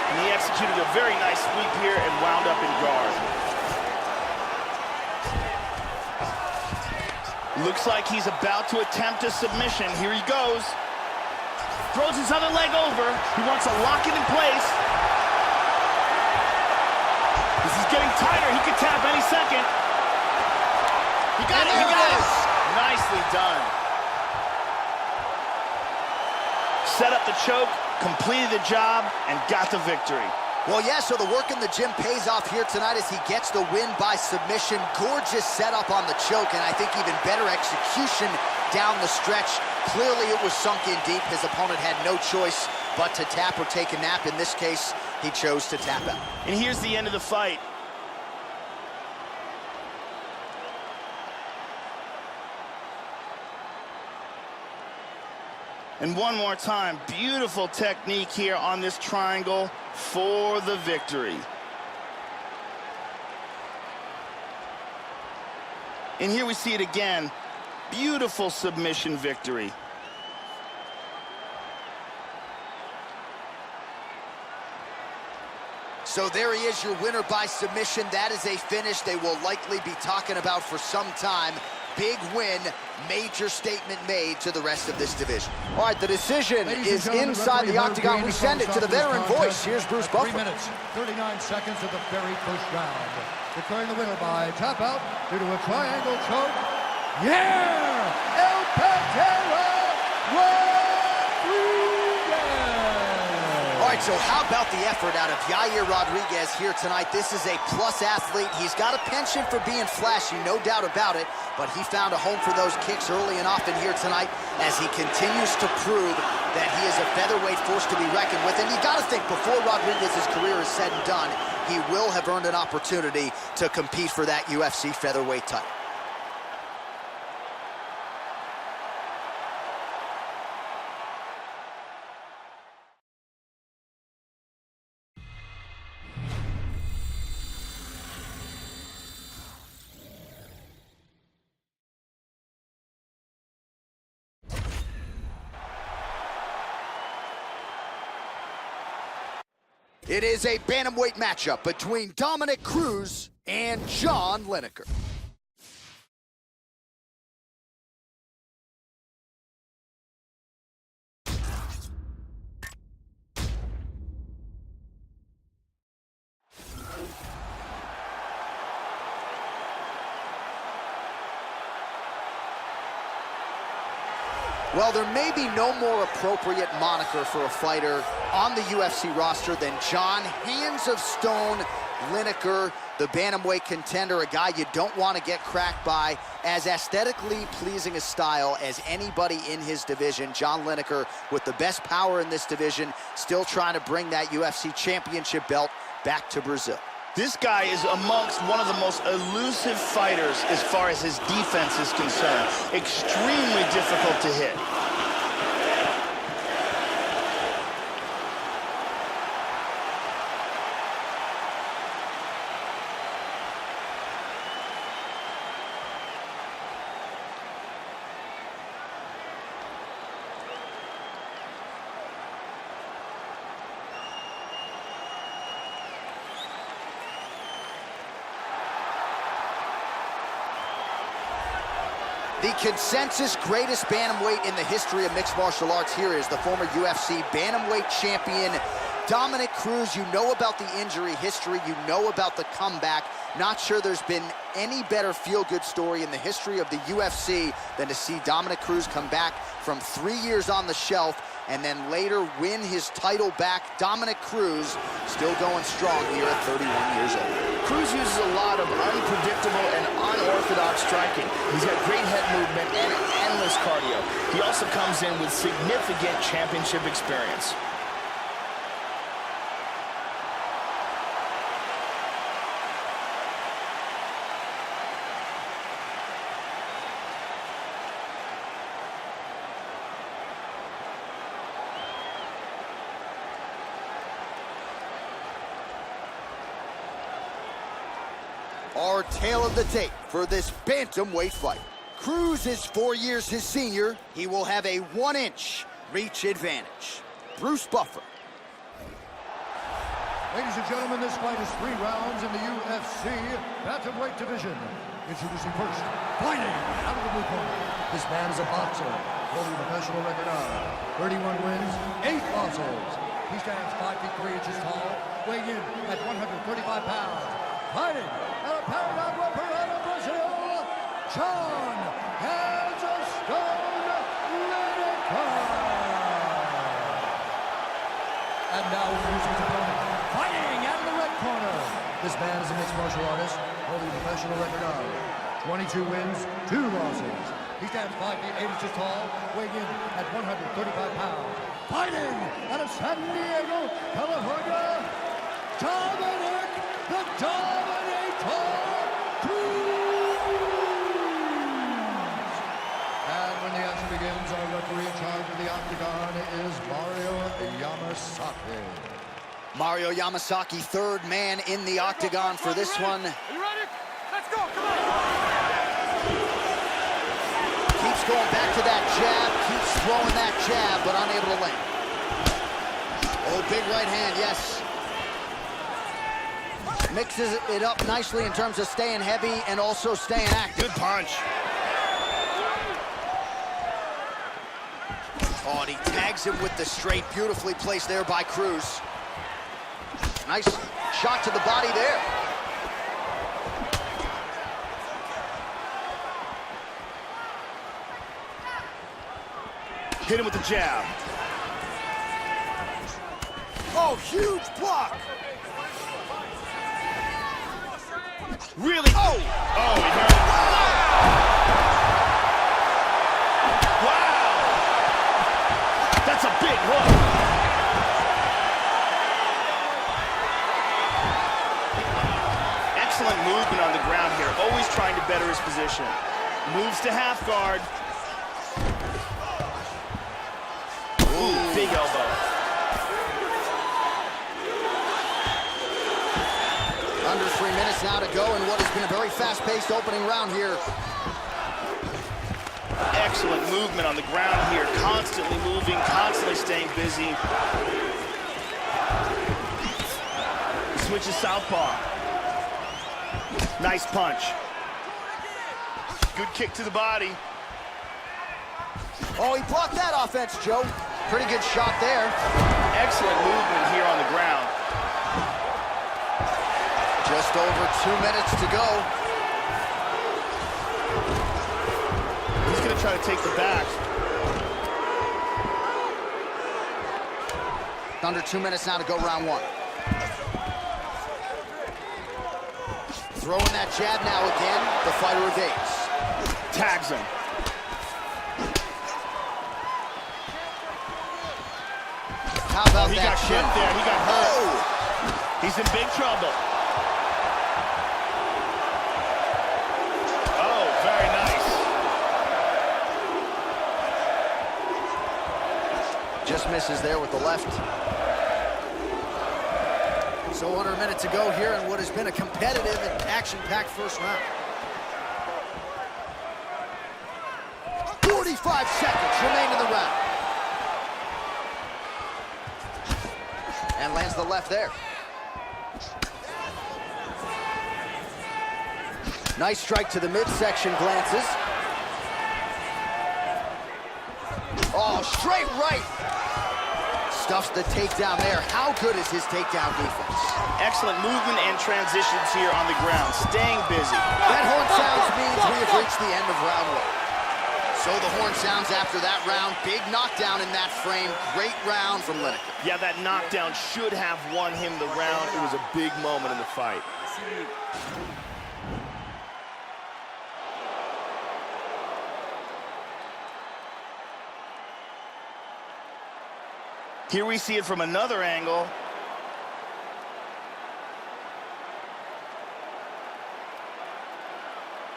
And he executed a very nice sweep here and wound up in guard. Looks like he's about to attempt a submission. Here he goes. Throws his other leg over. He wants to lock it in place. This is getting tighter. He could tap any second. He got it. He got it. Nicely done. Set up the choke, completed the job, and got the victory. Well, yeah, so the work in the gym pays off here tonight as he gets the win by submission. Gorgeous setup on the choke, and I think even better execution down the stretch. Clearly it was sunk in deep. His opponent had no choice but to tap or take a nap. In this case, he chose to tap out. And here's the end of the fight. And one more time, beautiful technique here on this triangle for the victory. And here we see it again. Beautiful submission victory. So there he is, your winner by submission. That is a finish they will likely be talking about for some time. Big win, major statement made to the rest of this division. All right, the decision is inside the octagon. We send it to the veteran voice. Here's Bruce Buffer. 3 minutes, 39 seconds of the very first round. Declaring the winner by tap out due to a triangle choke. Yeah! El Pantera Rodriguez! All right, so how about the effort out of Yair Rodriguez here tonight? This is a plus athlete. He's got a penchant for being flashy, no doubt about it, but he found a home for those kicks early and often here tonight as he continues to prove that he is a featherweight force to be reckoned with. And you got to think, before Rodriguez's career is said and done, he will have earned an opportunity to compete for that UFC featherweight title. It is a bantamweight matchup between Dominick Cruz and John Lineker. Well, there may be no more appropriate moniker for a fighter on the UFC roster than John Hands of Stone Lineker, the bantamweight contender, a guy you don't want to get cracked by. As aesthetically pleasing a style as anybody in his division, John Lineker, with the best power in this division, still trying to bring that UFC championship belt back to Brazil. This guy is amongst one of the most elusive fighters as far as his defense is concerned. Extremely difficult to hit. The consensus greatest bantamweight in the history of mixed martial arts here is the former UFC bantamweight champion, Dominick Cruz. You know about the injury history. You know about the comeback. Not sure there's been any better feel-good story in the history of the UFC than to see Dominick Cruz come back from 3 years on the shelf and then later win his title back. Dominick Cruz still going strong here at 31 years old. Cruz uses a lot of unpredictable and unorthodox striking. He's got great head movement and endless cardio. He also comes in with significant championship experience. Our tale of the tape for this bantamweight fight. Cruz is 4 years his senior. He will have a 1-inch reach advantage. Bruce Buffer. Ladies and gentlemen, this fight is 3 rounds in the UFC bantamweight division. Introducing first, fighting out of the blue corner. This man is a boxer, holding a professional record of 31 wins, 8 losses. He stands 5 feet 3 inches tall, weighing in at 135 pounds. Fighting out of Paraná, Parada, Brazil, John Hands of Stone Lineker. And now introducing his opponent, fighting out of the red corner. This man is a mixed martial artist, holding a professional record of 22 wins, 2 losses. He stands 5 feet 8 inches tall, weighing in at 135 pounds. Fighting out of San Diego, California, Dominic the Dominator Cruz. And when the action begins, our referee in charge of the octagon is Mario Yamasaki. Mario Yamasaki, third man in the octagon for this one. Are you ready? Let's go, come on! Keeps going back to that jab, keeps throwing that jab, but unable to land. Oh, big right hand, yes. Mixes it up nicely in terms of staying heavy and also staying active. Good punch. Oh, and he tags him with the straight, beautifully placed there by Cruz. Nice shot to the body there. Hit him with the jab. Oh, huge block. Really? Oh! Oh, he hurt him. Wow! That's a big hook. Excellent movement on the ground here. Always trying to better his position. Moves to half guard. Ooh, big elbow. Under 3 minutes now to go in what has been a very fast-paced opening round here. Excellent movement on the ground here. Constantly moving, constantly staying busy. Switches southpaw. Nice punch. Good kick to the body. Oh, he blocked that offense, Joe. Pretty good shot there. Excellent movement here on the ground. Just over 2 minutes to go. He's going to try to take the back. Under 2 minutes now to go round 1. Throwing that jab now again. The fighter evades. Tags him. How about He that got shin? hit there. He got hurt. Oh! He's in big trouble. Oh, very nice. Just misses there with the left. So under a minute to go here in what has been a competitive and action-packed first round. 45 seconds remain in the round. And lands the left there. Nice strike to the midsection, glances. Oh, straight right. Stuffs the takedown there. How good is his takedown defense? Excellent movement and transitions here on the ground. Staying busy. That horn sounds means we have reached the end of round 1. So the horn sounds after that round. Big knockdown in that frame. Great round from Lineker. Yeah, that knockdown should have won him the round. It was a big moment in the fight. Here we see it from another angle.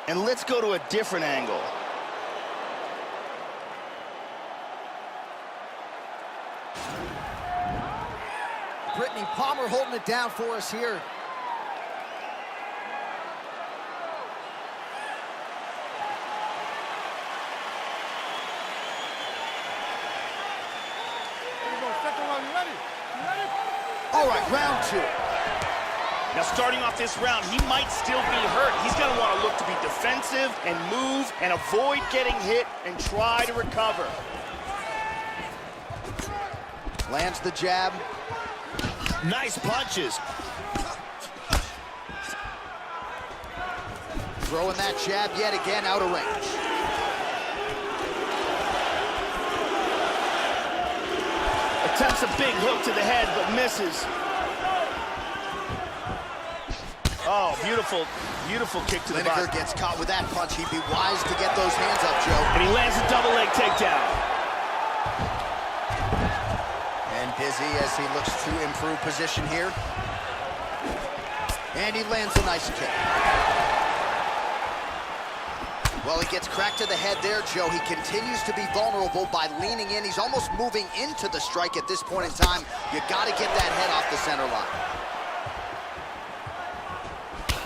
And let's go to a different angle. Brittany Palmer holding it down for us here. All right, round 2. Now, starting off this round, he might still be hurt. He's going to want to look to be defensive and move and avoid getting hit and try to recover. Lands the jab. Nice punches. Throwing that jab yet again out of range. Attempts a big hook to the head, but misses. Oh, beautiful, beautiful kick to the body. Lineker gets caught with that punch. He'd be wise to get those hands up, Joe. And he lands a double leg takedown. And busy as he looks to improve position here. And he lands a nice kick. Well, he gets cracked to the head there, Joe. He continues to be vulnerable by leaning in. He's almost moving into the strike at this point in time. You got to get that head off the center line.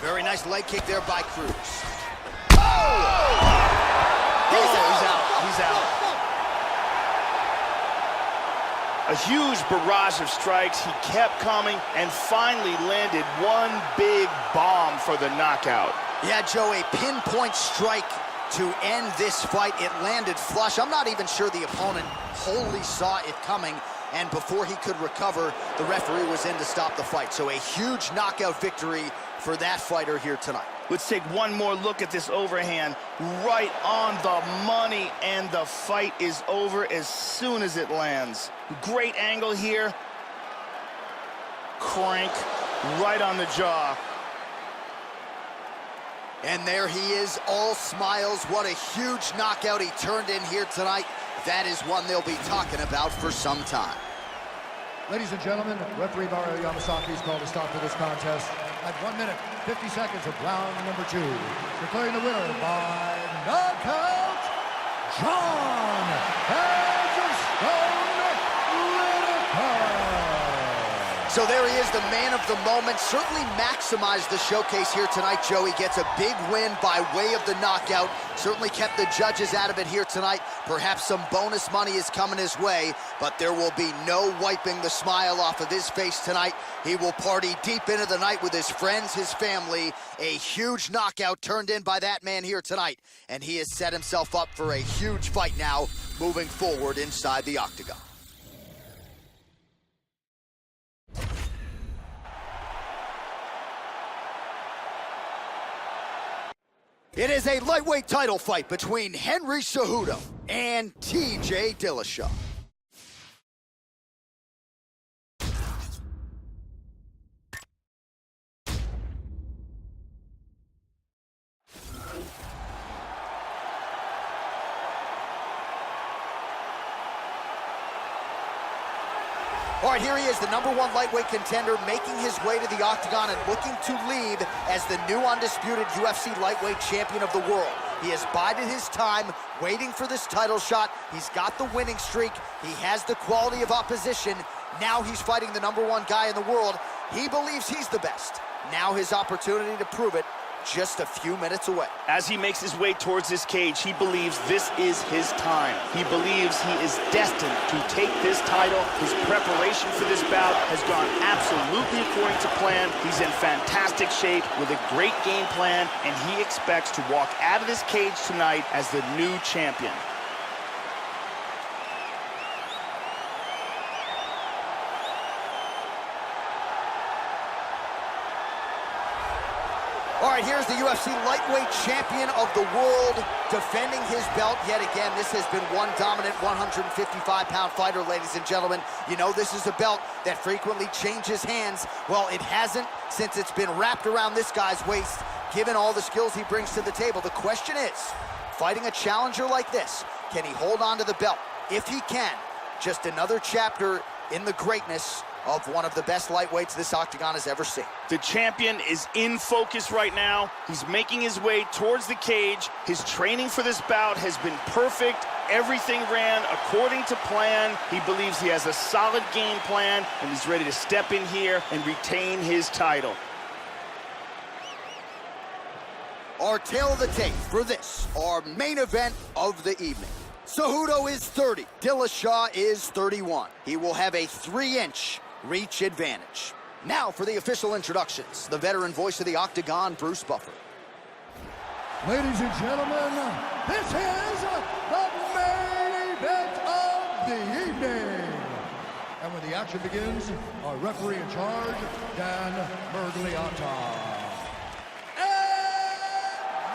Very nice leg kick there by Cruz. Oh! He's out. He's out. A huge barrage of strikes. He kept coming and finally landed one big bomb for the knockout. Yeah, Joe, a pinpoint strike to end this fight. It landed flush. I'm not even sure the opponent wholly saw it coming, and before he could recover, the referee was in to stop the fight. So a huge knockout victory for that fighter here tonight. Let's take one more look at this overhand. Right on the money, and the fight is over as soon as it lands. Great angle here. Crank right on the jaw. And there he is, all smiles. What a huge knockout he turned in here tonight. That is one they'll be talking about for some time. Ladies and gentlemen, referee Mario Yamasaki has called a stop to this contest at 1 minute, 50 seconds of round number 2. Declaring the winner by knockout, John Heads of Stone Lineker. So there he is, the man of the moment. Certainly maximized the showcase here tonight, Joe. He gets a big win by way of the knockout. Certainly kept the judges out of it here tonight. Perhaps some bonus money is coming his way, but there will be no wiping the smile off of his face tonight. He will party deep into the night with his friends, his family. A huge knockout turned in by that man here tonight, and he has set himself up for a huge fight now moving forward inside the octagon. It is a lightweight title fight between Henry Cejudo and TJ Dillashaw. All right, here he is, the #1 lightweight contender, making his way to the octagon and looking to lead as the new undisputed UFC lightweight champion of the world. He has bided his time, waiting for this title shot. He's got the winning streak. He has the quality of opposition. Now he's fighting the #1 guy in the world. He believes he's the best. Now his opportunity to prove it, just a few minutes away. As he makes his way towards this cage, he believes this is his time. He believes he is destined to take this title. His preparation for this bout has gone absolutely according to plan. He's in fantastic shape with a great game plan, and he expects to walk out of this cage tonight as the new champion. All right, here's the UFC lightweight champion of the world defending his belt yet again. This has been one dominant 155-pound fighter, ladies and gentlemen. You know, this is a belt that frequently changes hands. Well, it hasn't since it's been wrapped around this guy's waist, given all the skills he brings to the table. The question is, fighting a challenger like this, can he hold on to the belt? If he can, just another chapter in the greatness of one of the best lightweights this octagon has ever seen. The champion is in focus right now. He's making his way towards the cage. His training for this bout has been perfect. Everything ran according to plan. He believes he has a solid game plan, and he's ready to step in here and retain his title. Our tale of the tape for this, our main event of the evening. Cejudo is 30. Dillashaw is 31. He will have a 3-inch reach advantage. Now for the official introductions. The veteran voice of the Octagon, Bruce Buffer. Ladies and gentlemen, this is the main event of the evening. And when the action begins, our referee in charge, Dan Mergliata. And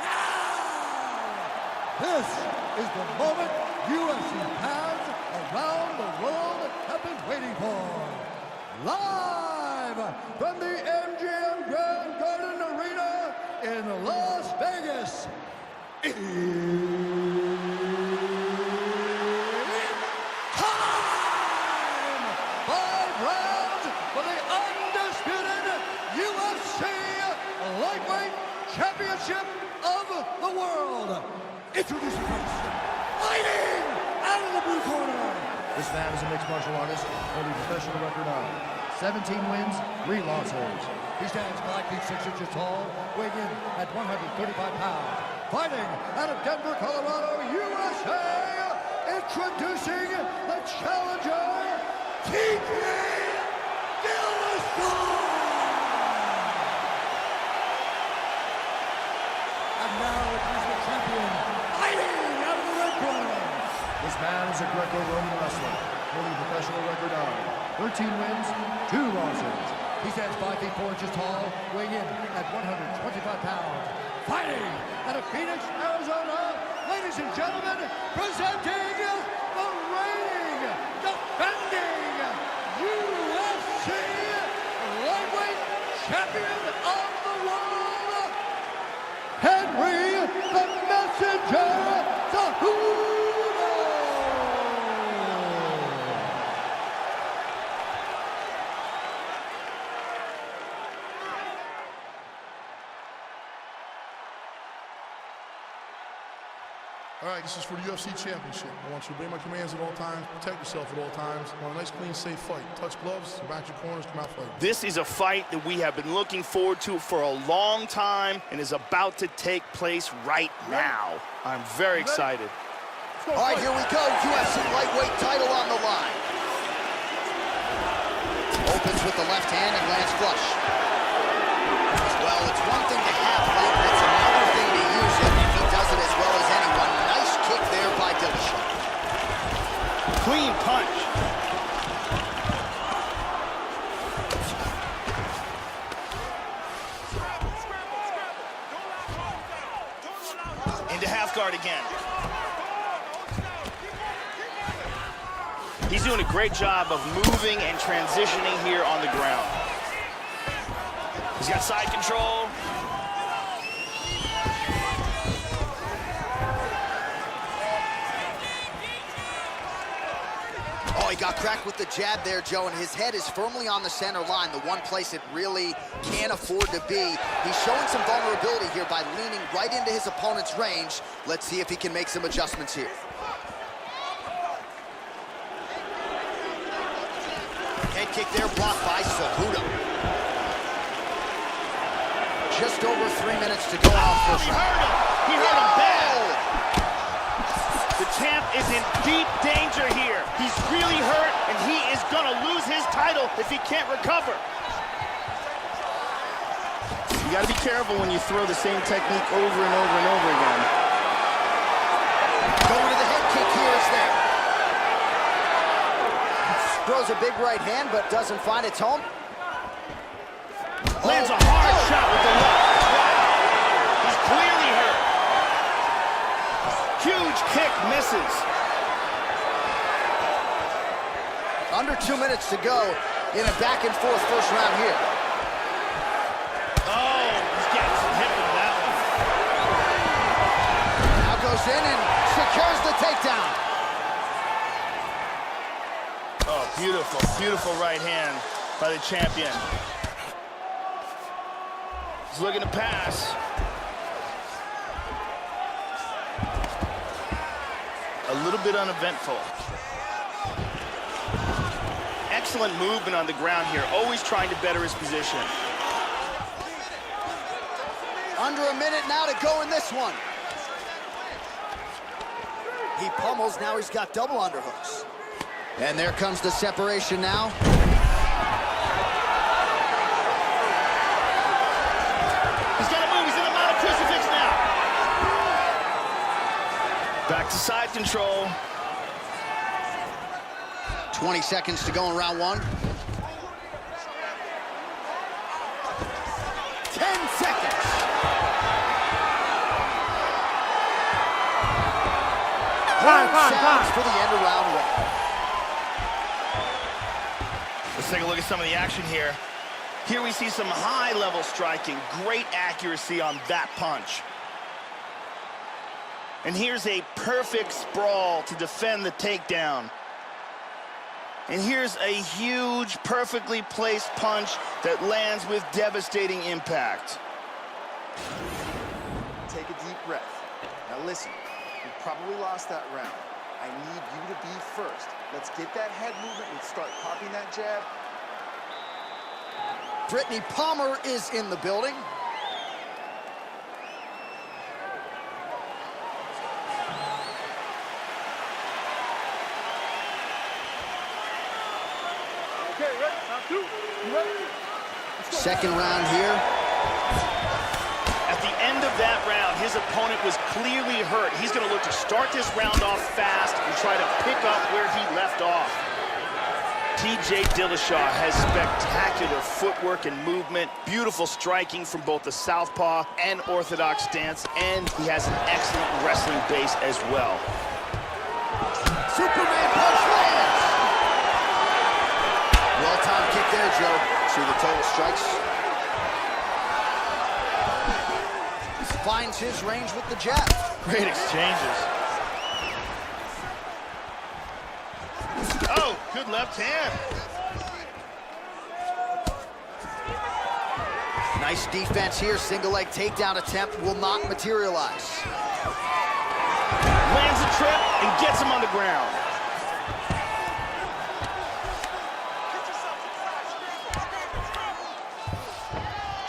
now, this is the moment UFC fans around the world have been waiting for. Live from the MGM Grand Garden Arena in Las Vegas. It's time! 5 rounds for the undisputed UFC Lightweight Championship of the world. Introducing first, fighting out of the blue corner. This man is a mixed martial artist, holding professional record of 17 wins, 3 losses. He stands 5 feet 6 inches tall, weighing in at 135 pounds. Fighting out of Denver, Colorado, USA, introducing the challenger, TJ Dillashaw. And now it is the champion, fighting out of the red corner. This man is a Greco-Roman wrestler, holding a professional record of 13 wins, 2 losses. He stands 5 feet 4 inches tall, weighing in at 125 pounds. Fighting out of Phoenix, Arizona, ladies and gentlemen, presenting the reigning, defending UFC Lightweight Champion of the World, Henry the Messenger Cejudo. All right, this is for the UFC Championship. I want you to obey my commands at all times, protect yourself at all times. I want a nice, clean, safe fight. Touch gloves, back your corners, come out fighting. This is a fight that we have been looking forward to for a long time and is about to take place right now. I'm very excited. All right, here we go. UFC lightweight title on the line. Opens with the left hand and lands flush. Well, it's one thing to have weight, but it's another thing to use it, and he does it as well as anyone. Nice kick there by Dillashaw. Clean punch. Into half guard again. He's doing a great job of moving and transitioning here on the ground. He's got side control. Oh, he got cracked with the jab there, Joe, and his head is firmly on the center line, the one place it really can't afford to be. He's showing some vulnerability here by leaning right into his opponent's range. Let's see if he can make some adjustments here. Head kick there, blocked by Cejudo. Just over 3 minutes to go out first round. He hurt him bad. The champ is in deep danger here. He's really hurt, and he is gonna lose his title if he can't recover. You gotta be careful when you throw the same technique over and over and over again. Going to the head kick here is there. Throws a big right hand, but doesn't find its home. Lands a hard shot with the left. He's clearly hurt. Huge kick misses. Under 2 minutes to go in a back-and-forth first round here. Oh, he's getting some hip in that one. Now goes in and secures the takedown. Oh, beautiful, beautiful right hand by the champion. He's looking to pass. A little bit uneventful. Excellent movement on the ground here, always trying to better his position. Under a minute now to go in this one. He pummels, now he's got double underhooks. And there comes the separation now. He's got to move, he's in the mount of crucifix now. Back to side control. 20 seconds to go in round one. 10 seconds. Sounds for the end of round one. Let's take a look at some of the action here. Here we see some high-level striking, great accuracy on that punch. And here's a perfect sprawl to defend the takedown. And here's a huge, perfectly placed punch that lands with devastating impact. Take a deep breath. Now listen, you probably lost that round. I need you to be first. Let's get that head movement and start popping that jab. Brittany Palmer is in the building. Okay, ready? Round two. You ready? Second round here. At the end of that round, his opponent was clearly hurt. He's going to look to start this round off fast and try to pick up where he left off. TJ Dillashaw has spectacular footwork and movement, beautiful striking from both the southpaw and orthodox stance, and he has an excellent wrestling base as well. Superman punch lands. Well-timed kick there, Joe. See the total strikes. Finds his range with the jab. Great exchanges. Oh, good left hand. Nice defense here. Single leg takedown attempt will not materialize. Lands a trip and gets him on the ground.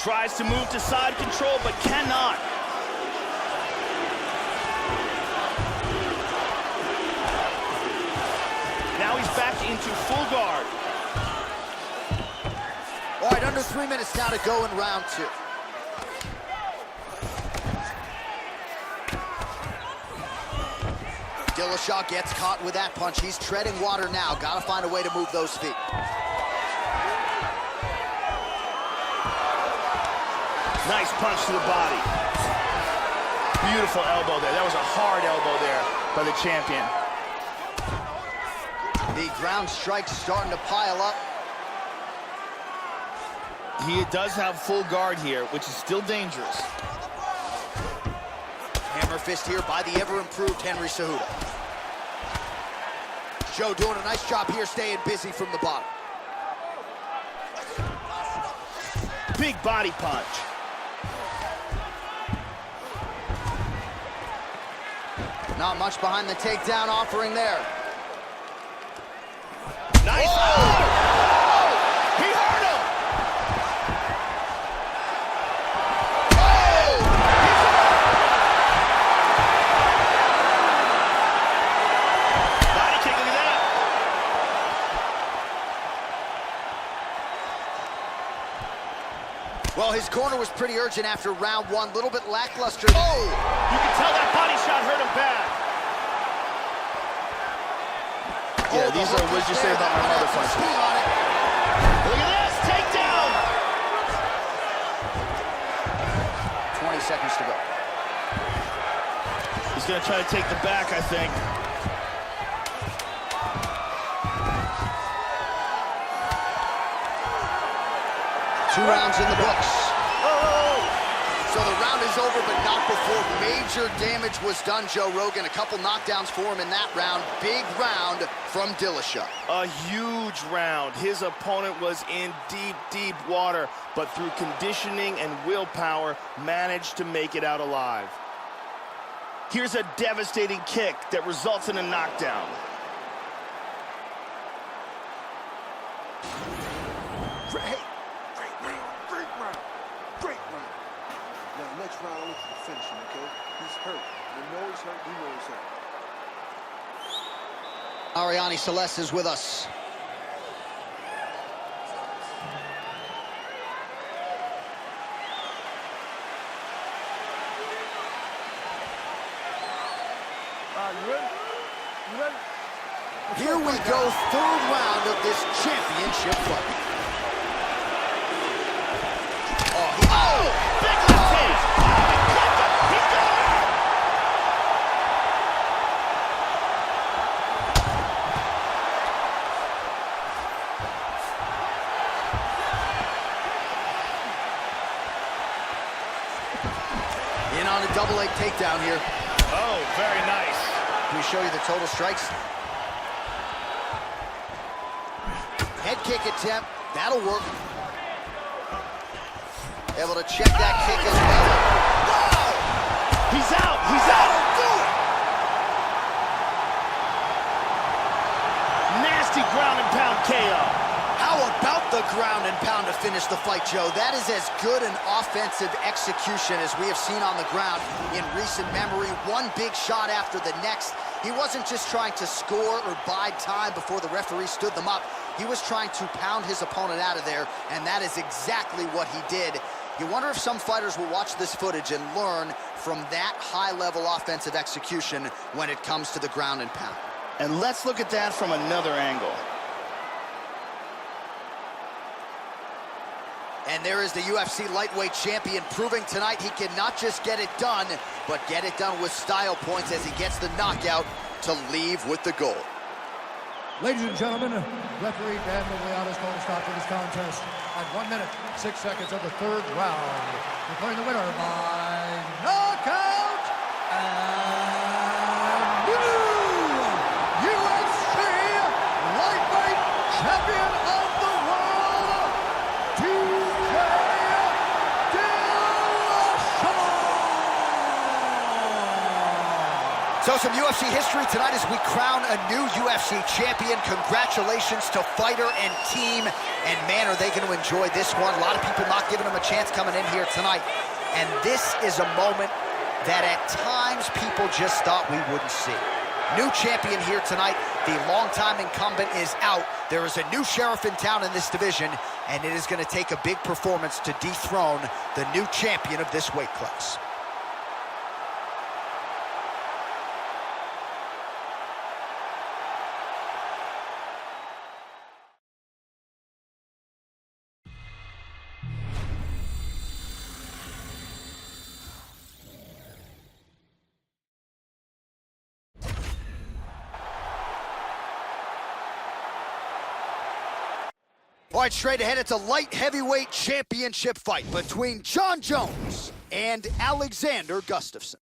Tries to move to side control, but cannot. Now he's back into full guard. All right, under 3 minutes now to go in round two. Dillashaw gets caught with that punch. He's treading water now. Got to find a way to move those feet. Nice punch to the body. Beautiful elbow there. That was a hard elbow there by the champion. The ground strikes starting to pile up. He does have full guard here, which is still dangerous. Hammer fist here by the ever-improved Henry Cejudo. Joe doing a nice job here, staying busy from the bottom. Big body punch. Not much behind the takedown offering there. Nice. Oh! He hurt him. Body kick, look at that. Well, his corner was pretty urgent after round one. A little bit lackluster. Oh! You can tell that body shot hurt him bad. Yeah, these are, what did you say about my other punches? Look at this, takedown! 20 seconds to go. He's gonna try to take the back, I think. Two rounds in the books. So the round is over, but not before major damage was done, Joe Rogan. A couple knockdowns for him in that round. Big round from Dillashaw. A huge round. His opponent was in deep, deep water, but through conditioning and willpower, managed to make it out alive. Here's a devastating kick that results in a knockdown. Next round, I want you to finish him, okay? He's hurt. You know he's hurt. You know he's hurt. Ariane Celeste is with us. You ready? You ready? Here we go, third round of this championship fight. Big left hand. He got it. In on a double leg takedown here. Oh, very nice. Can we show you the total strikes? Head kick attempt, that'll work. Able to check that kick as well. Wow! He's out, he's out. Do it! Nasty ground and pound KO. How about the ground and pound to finish the fight, Joe? That is as good an offensive execution as we have seen on the ground in recent memory. One big shot after the next. He wasn't just trying to score or bide time before the referee stood them up. He was trying to pound his opponent out of there, and that is exactly what he did. You wonder if some fighters will watch this footage and learn from that high-level offensive execution when it comes to the ground and pound. And let's look at that from another angle. And there is the UFC lightweight champion proving tonight he can not just get it done, but get it done with style points as he gets the knockout to leave with the gold. Ladies and gentlemen, referee Dan Migliana's going to stop to this contest at 1 minute, 6 seconds of the third round. Declaring the winner by knockout and new UFC lightweight champion of the world, So some UFC history tonight as we crown a new UFC champion. Congratulations to fighter and team. And man, are they going to enjoy this one. A lot of people not giving them a chance coming in here tonight. And this is a moment that at times people just thought we wouldn't see. New champion here tonight. The longtime incumbent is out. There is a new sheriff in town in this division, and it is going to take a big performance to dethrone the new champion of this weight class. All right, straight ahead, it's a light heavyweight championship fight between Jon Jones and Alexander Gustafsson.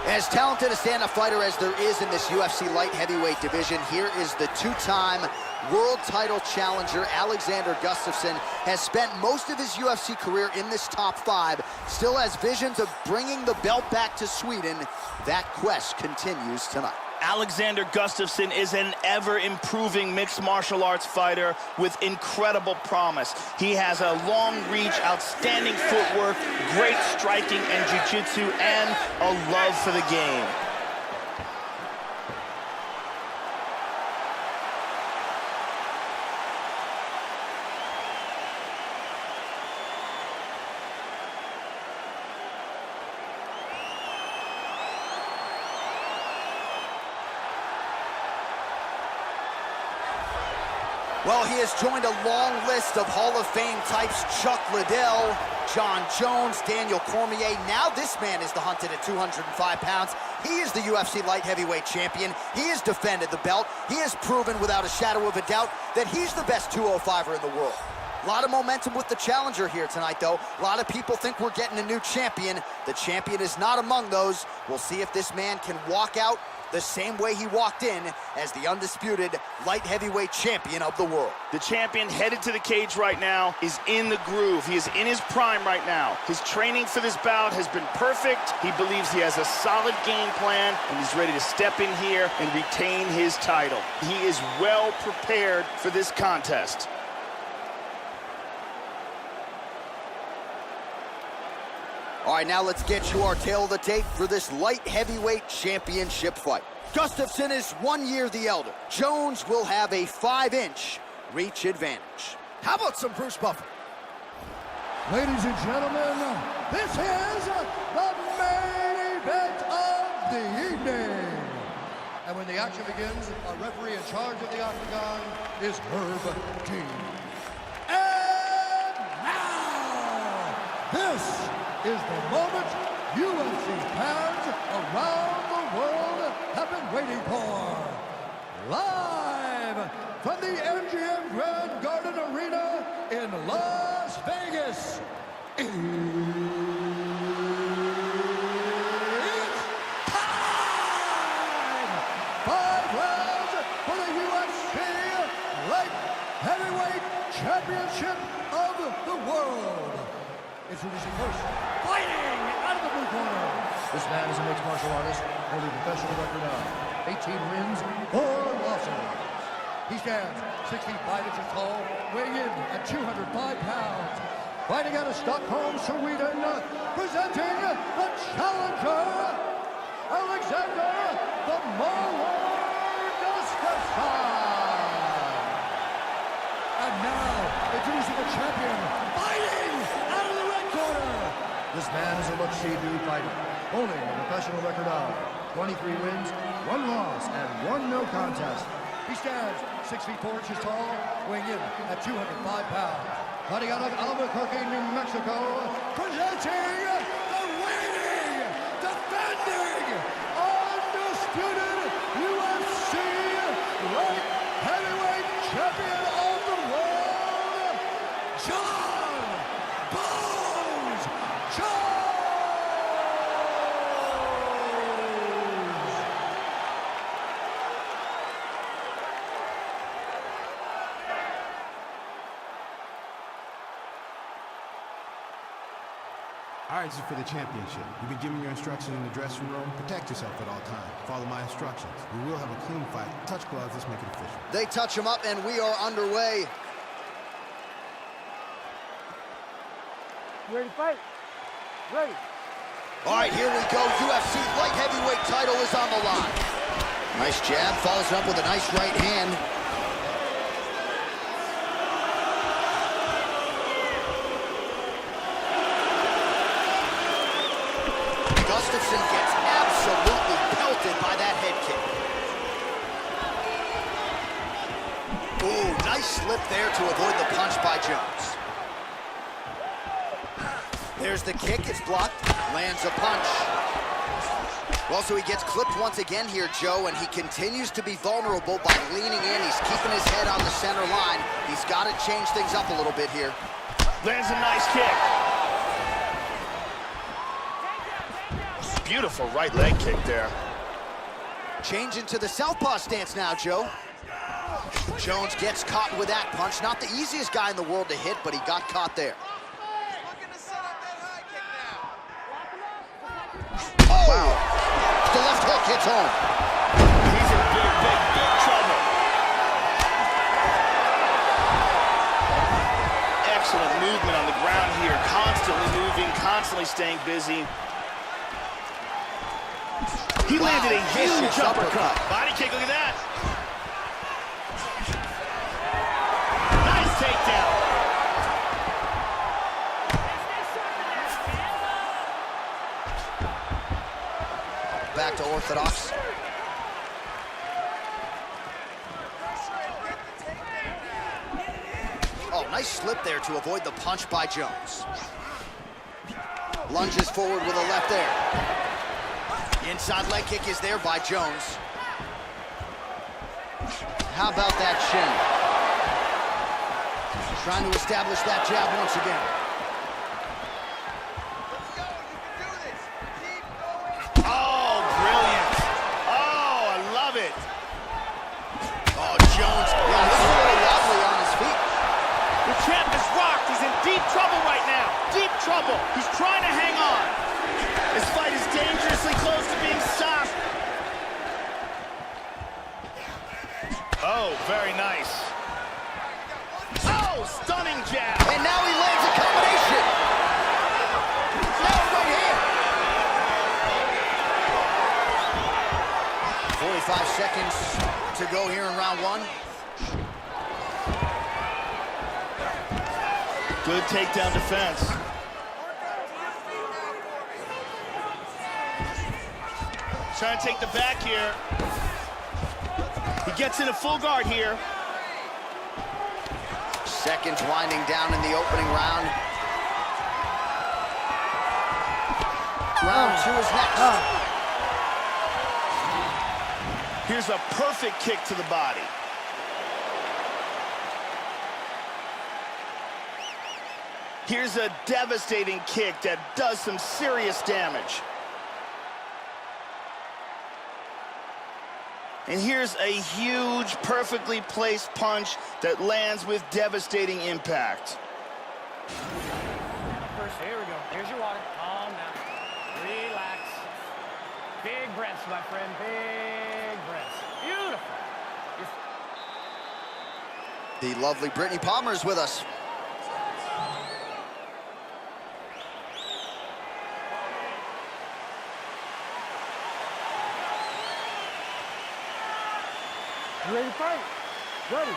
As talented a stand-up fighter as there is in this UFC light heavyweight division, here is the two-time world title challenger, Alexander Gustafsson. Has spent most of his UFC career in this top five, still has visions of bringing the belt back to Sweden. That quest continues tonight. Alexander Gustafsson is an ever-improving mixed martial arts fighter with incredible promise. He has a long reach, outstanding footwork, great striking and jiu-jitsu, and a love for the game. Well, he has joined a long list of Hall of Fame types: Chuck Liddell, Jon Jones, Daniel Cormier. Now this man is the hunted at 205 pounds. He is the UFC light heavyweight champion. He has defended the belt. He has proven without a shadow of a doubt that he's the best 205er in the world. A lot of momentum with the challenger here tonight, though. A lot of people think we're getting a new champion. The champion is not among those. We'll see if this man can walk out the same way he walked in as the undisputed light heavyweight champion of the world. The champion headed to the cage right now is in the groove. He is in his prime right now. His training for this bout has been perfect. He believes he has a solid game plan, and he's ready to step in here and retain his title. He is well prepared for this contest. All right, now let's get you our tail of the tape for this light heavyweight championship fight. Gustafsson is 1 year the elder. Jones will have a 5-inch reach advantage. How about some Bruce Buffer? Ladies and gentlemen, this is the main event of the evening. And when the action begins, our referee in charge of the octagon is Herb T. And now, this is the moment UFC fans around the world have been waiting for. Live from the MGM Grand Garden Arena in Las Vegas. It's time! 5 rounds for the UFC Light Heavyweight Championship of the world. Introducing first, fighting out of the blue corner. This man is a mixed martial artist, holding a professional record of 18 wins, 4 losses. He stands 6 feet 5 inches tall, weighing in at 205 pounds. Fighting out of Stockholm, Sweden, presenting the challenger, Alexander the Marlon Gustafsson. And now, introducing the champion, fighting out of the red corner. This man is a look-see dude fighter, holding a professional record of 23 wins, 1 loss, and 1 no contest. He stands 6 feet 4 inches tall, weighing in at 205 pounds. Fighting out of Albuquerque, New Mexico, presenting the reigning, defending, undisputed UFC light heavyweight champion of the world, John Bones Jones! All right, this is for the championship. You've been given your instructions in the dressing room. Protect yourself at all times. Follow my instructions. We will have a clean fight. Touch gloves, let's make it official. They touch him up, and we are underway. You ready to fight? Ready. All right, here we go. UFC light heavyweight title is on the line. Nice jab, follows it up with a nice right hand. Gustafsson gets absolutely pelted by that head kick. Ooh, nice slip there to avoid the punch by Jones. There's the kick, it's blocked, lands a punch. Well, so he gets clipped once again here, Joe, and he continues to be vulnerable by leaning in. He's keeping his head on the center line. He's got to change things up a little bit here. Lands a nice kick. Beautiful right leg kick there. Changing to the southpaw stance now, Joe. Jones gets caught with that punch. Not the easiest guy in the world to hit, but he got caught there. Oh! Wow. The left hook hits home. He's in big, big, big trouble. Excellent movement on the ground here. Constantly moving, constantly staying busy. He landed a huge uppercut. Body kick, look at that. Nice takedown. Back to orthodox. Oh, nice slip there to avoid the punch by Jones. Lunges forward with a left there. Inside leg kick is there by Jones. How about that shin? Trying to establish that jab once again. Oh, brilliant. Oh, Very nice. Oh, stunning jab. And now he lands a combination. Now right hand. 45 seconds to go here in round one. Good takedown defense. Trying to take the back here. He gets in a full guard here. Seconds winding down in the opening round. Round two is next. Here's a perfect kick to the body. Here's a devastating kick that does some serious damage. And here's a huge, perfectly placed punch that lands with devastating impact. First, here we go. Here's your water. Calm down. Relax. Big breaths, my friend. Big breaths. Beautiful. The lovely Brittany Palmer is with us. You ready to fight? Ready.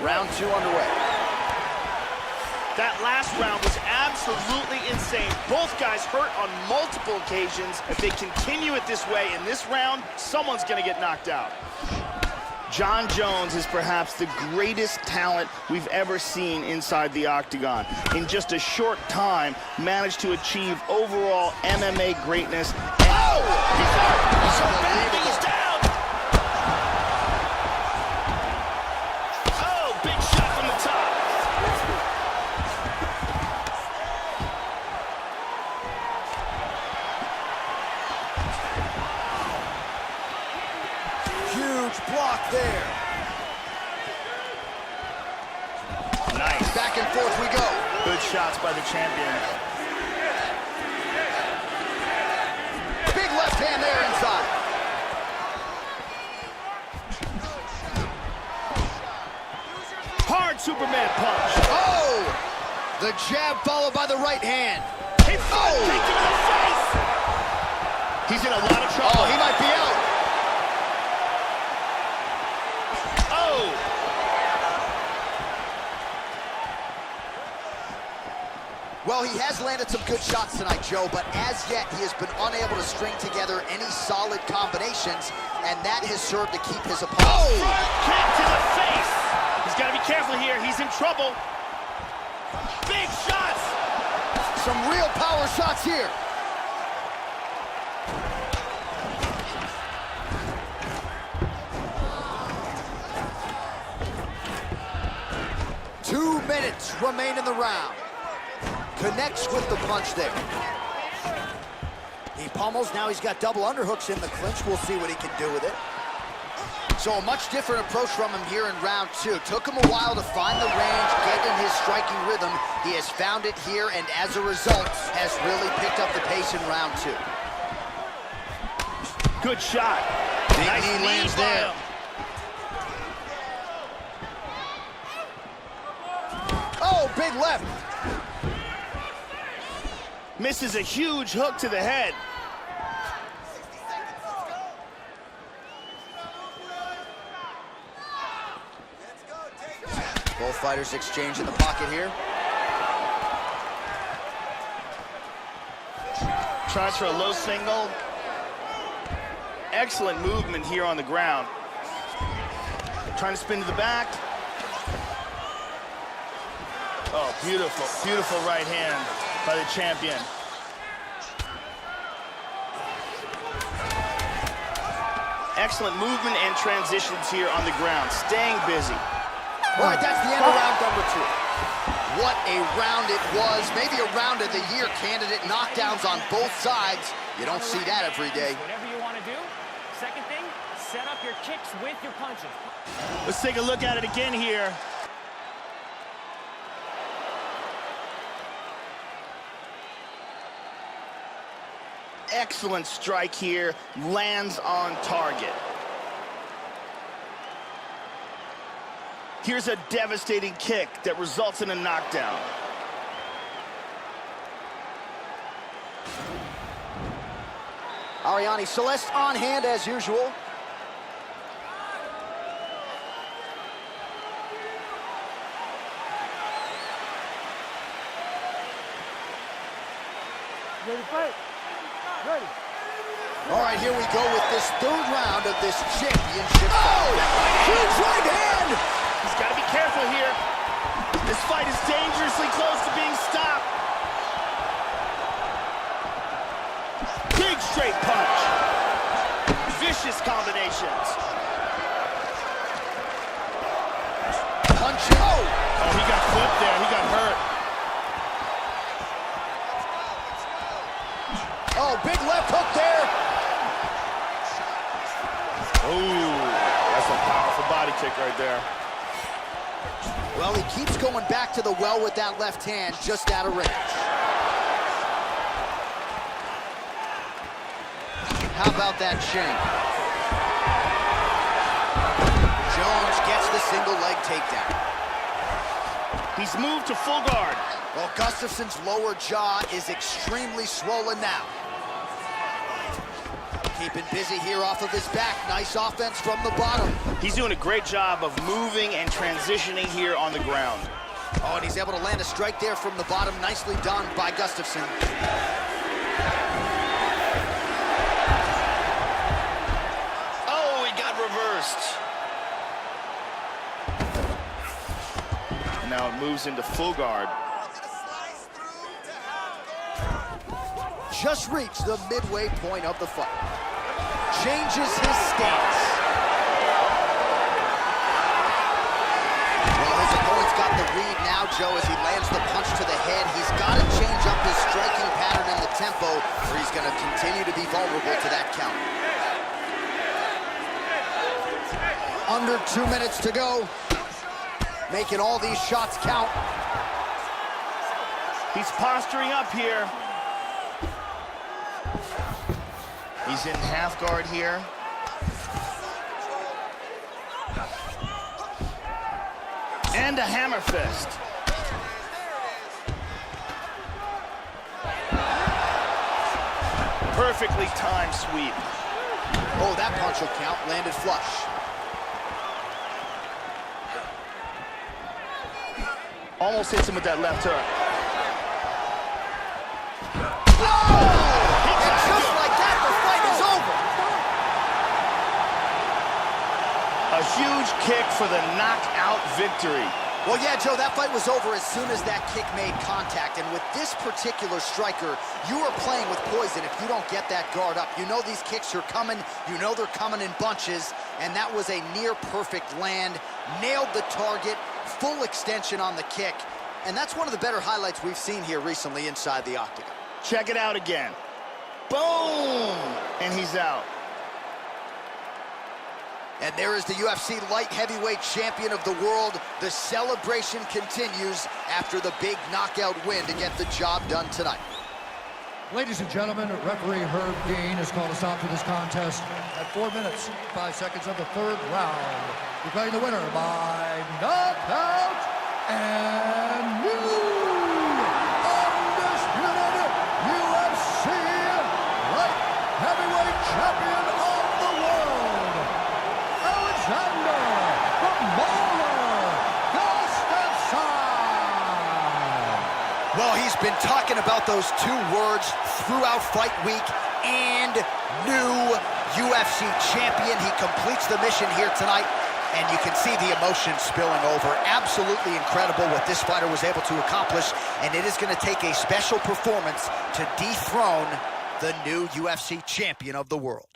Round two underway. That last round was absolutely insane. Both guys hurt on multiple occasions. If they continue it this way in this round, someone's gonna get knocked out. Jon Jones is perhaps the greatest talent we've ever seen inside the octagon. In just a short time, managed to achieve overall MMA greatness. And he's down. Oh, big shot from the top. Huge block there. Nice. Back and forth we go. Good shots by the champion. Big left hand there inside. Hard Superman punch. Oh! The jab followed by the right hand. He kicked him in the face. He's in a lot of trouble. Oh, he might be out. Oh! Well, he has landed some good shots tonight, Joe, but as yet, he has been unable to string together any solid combinations, and that has served to keep his opponent. Oh! Kick to the face. He's got to be careful here. He's in trouble. Big shots. Some real power shots here. Two minutes remain in the round. Connects with the punch there. He pummels, now he's got double underhooks in the clinch. We'll see what he can do with it. So a much different approach from him here in round two. Took him a while to find the range, get in his striking rhythm. He has found it here, and as a result, has really picked up the pace in round two. Good shot. Big Nice knee lands by there. him. Oh, big left. Misses a huge hook to the head. Both fighters exchange in the pocket here. Tries for a low single. Excellent movement here on the ground. Trying to spin to the back. Oh, beautiful, beautiful right hand by the champion. Excellent movement and transitions here on the ground. Staying busy. All right, that's the end of round number two. What a round it was. Maybe a round of the year candidate. Knockdowns on both sides. You don't see that every day. Whatever you want to do. Second thing, set up your kicks with your punches. Let's take a look at it again here. Excellent strike here, lands on target. Here's a devastating kick that results in a knockdown. Ariane Celeste on hand as usual. Ready to fight? Ready. All right, here we go with this third round of this championship. Oh! Huge right hand! He's got to be careful here. This fight is dangerously close to being stopped. Big straight punch. Vicious combinations. Punching. Oh! Oh, he got clipped there. He got hurt. Oh, big left hook there. Ooh, that's a powerful body kick right there. Well, he keeps going back to the well with that left hand, just out of range. How about that shank? Jones gets the single leg takedown. He's moved to full guard. Well, Gustafsson's lower jaw is extremely swollen now. Keeping busy here off of his back. Nice offense from the bottom. He's doing a great job of moving and transitioning here on the ground. Oh, and he's able to land a strike there from the bottom. Nicely done by Gustafsson. Oh, he got reversed. And now it moves into full guard. Just reached the midway point of the fight. Changes his stance. Well, his opponent's got the read now, Joe, as he lands the punch to the head. He's got to change up his striking pattern and the tempo, or he's going to continue to be vulnerable to that count. Under 2 minutes to go. Making all these shots count. He's posturing up here. He's in half guard here. And a hammer fist. Perfectly timed sweep. Oh, that punch will count. Landed flush. Almost hits him with that left hook. A huge kick for the knockout victory. Well, yeah, Joe, that fight was over as soon as that kick made contact. And with this particular striker, you are playing with poison if you don't get that guard up. You know these kicks are coming. You know they're coming in bunches. And that was a near-perfect land. Nailed the target. Full extension on the kick. And that's one of the better highlights we've seen here recently inside the octagon. Check it out again. Boom! And he's out. And there is the UFC light heavyweight champion of the world. The celebration continues after the big knockout win to get the job done tonight. Ladies and gentlemen, referee Herb Dean has called a stop to this contest at 4 minutes, 5 seconds of the third round. Declaring the winner by knockout and new undisputed UFC light heavyweight champion of the world, Adesanya Gustafsson. Well, he's been talking about those two words throughout fight week, and new UFC champion. He completes the mission here tonight, and you can see the emotion spilling over. Absolutely incredible what this fighter was able to accomplish, and it is going to take a special performance to dethrone the new UFC champion of the world.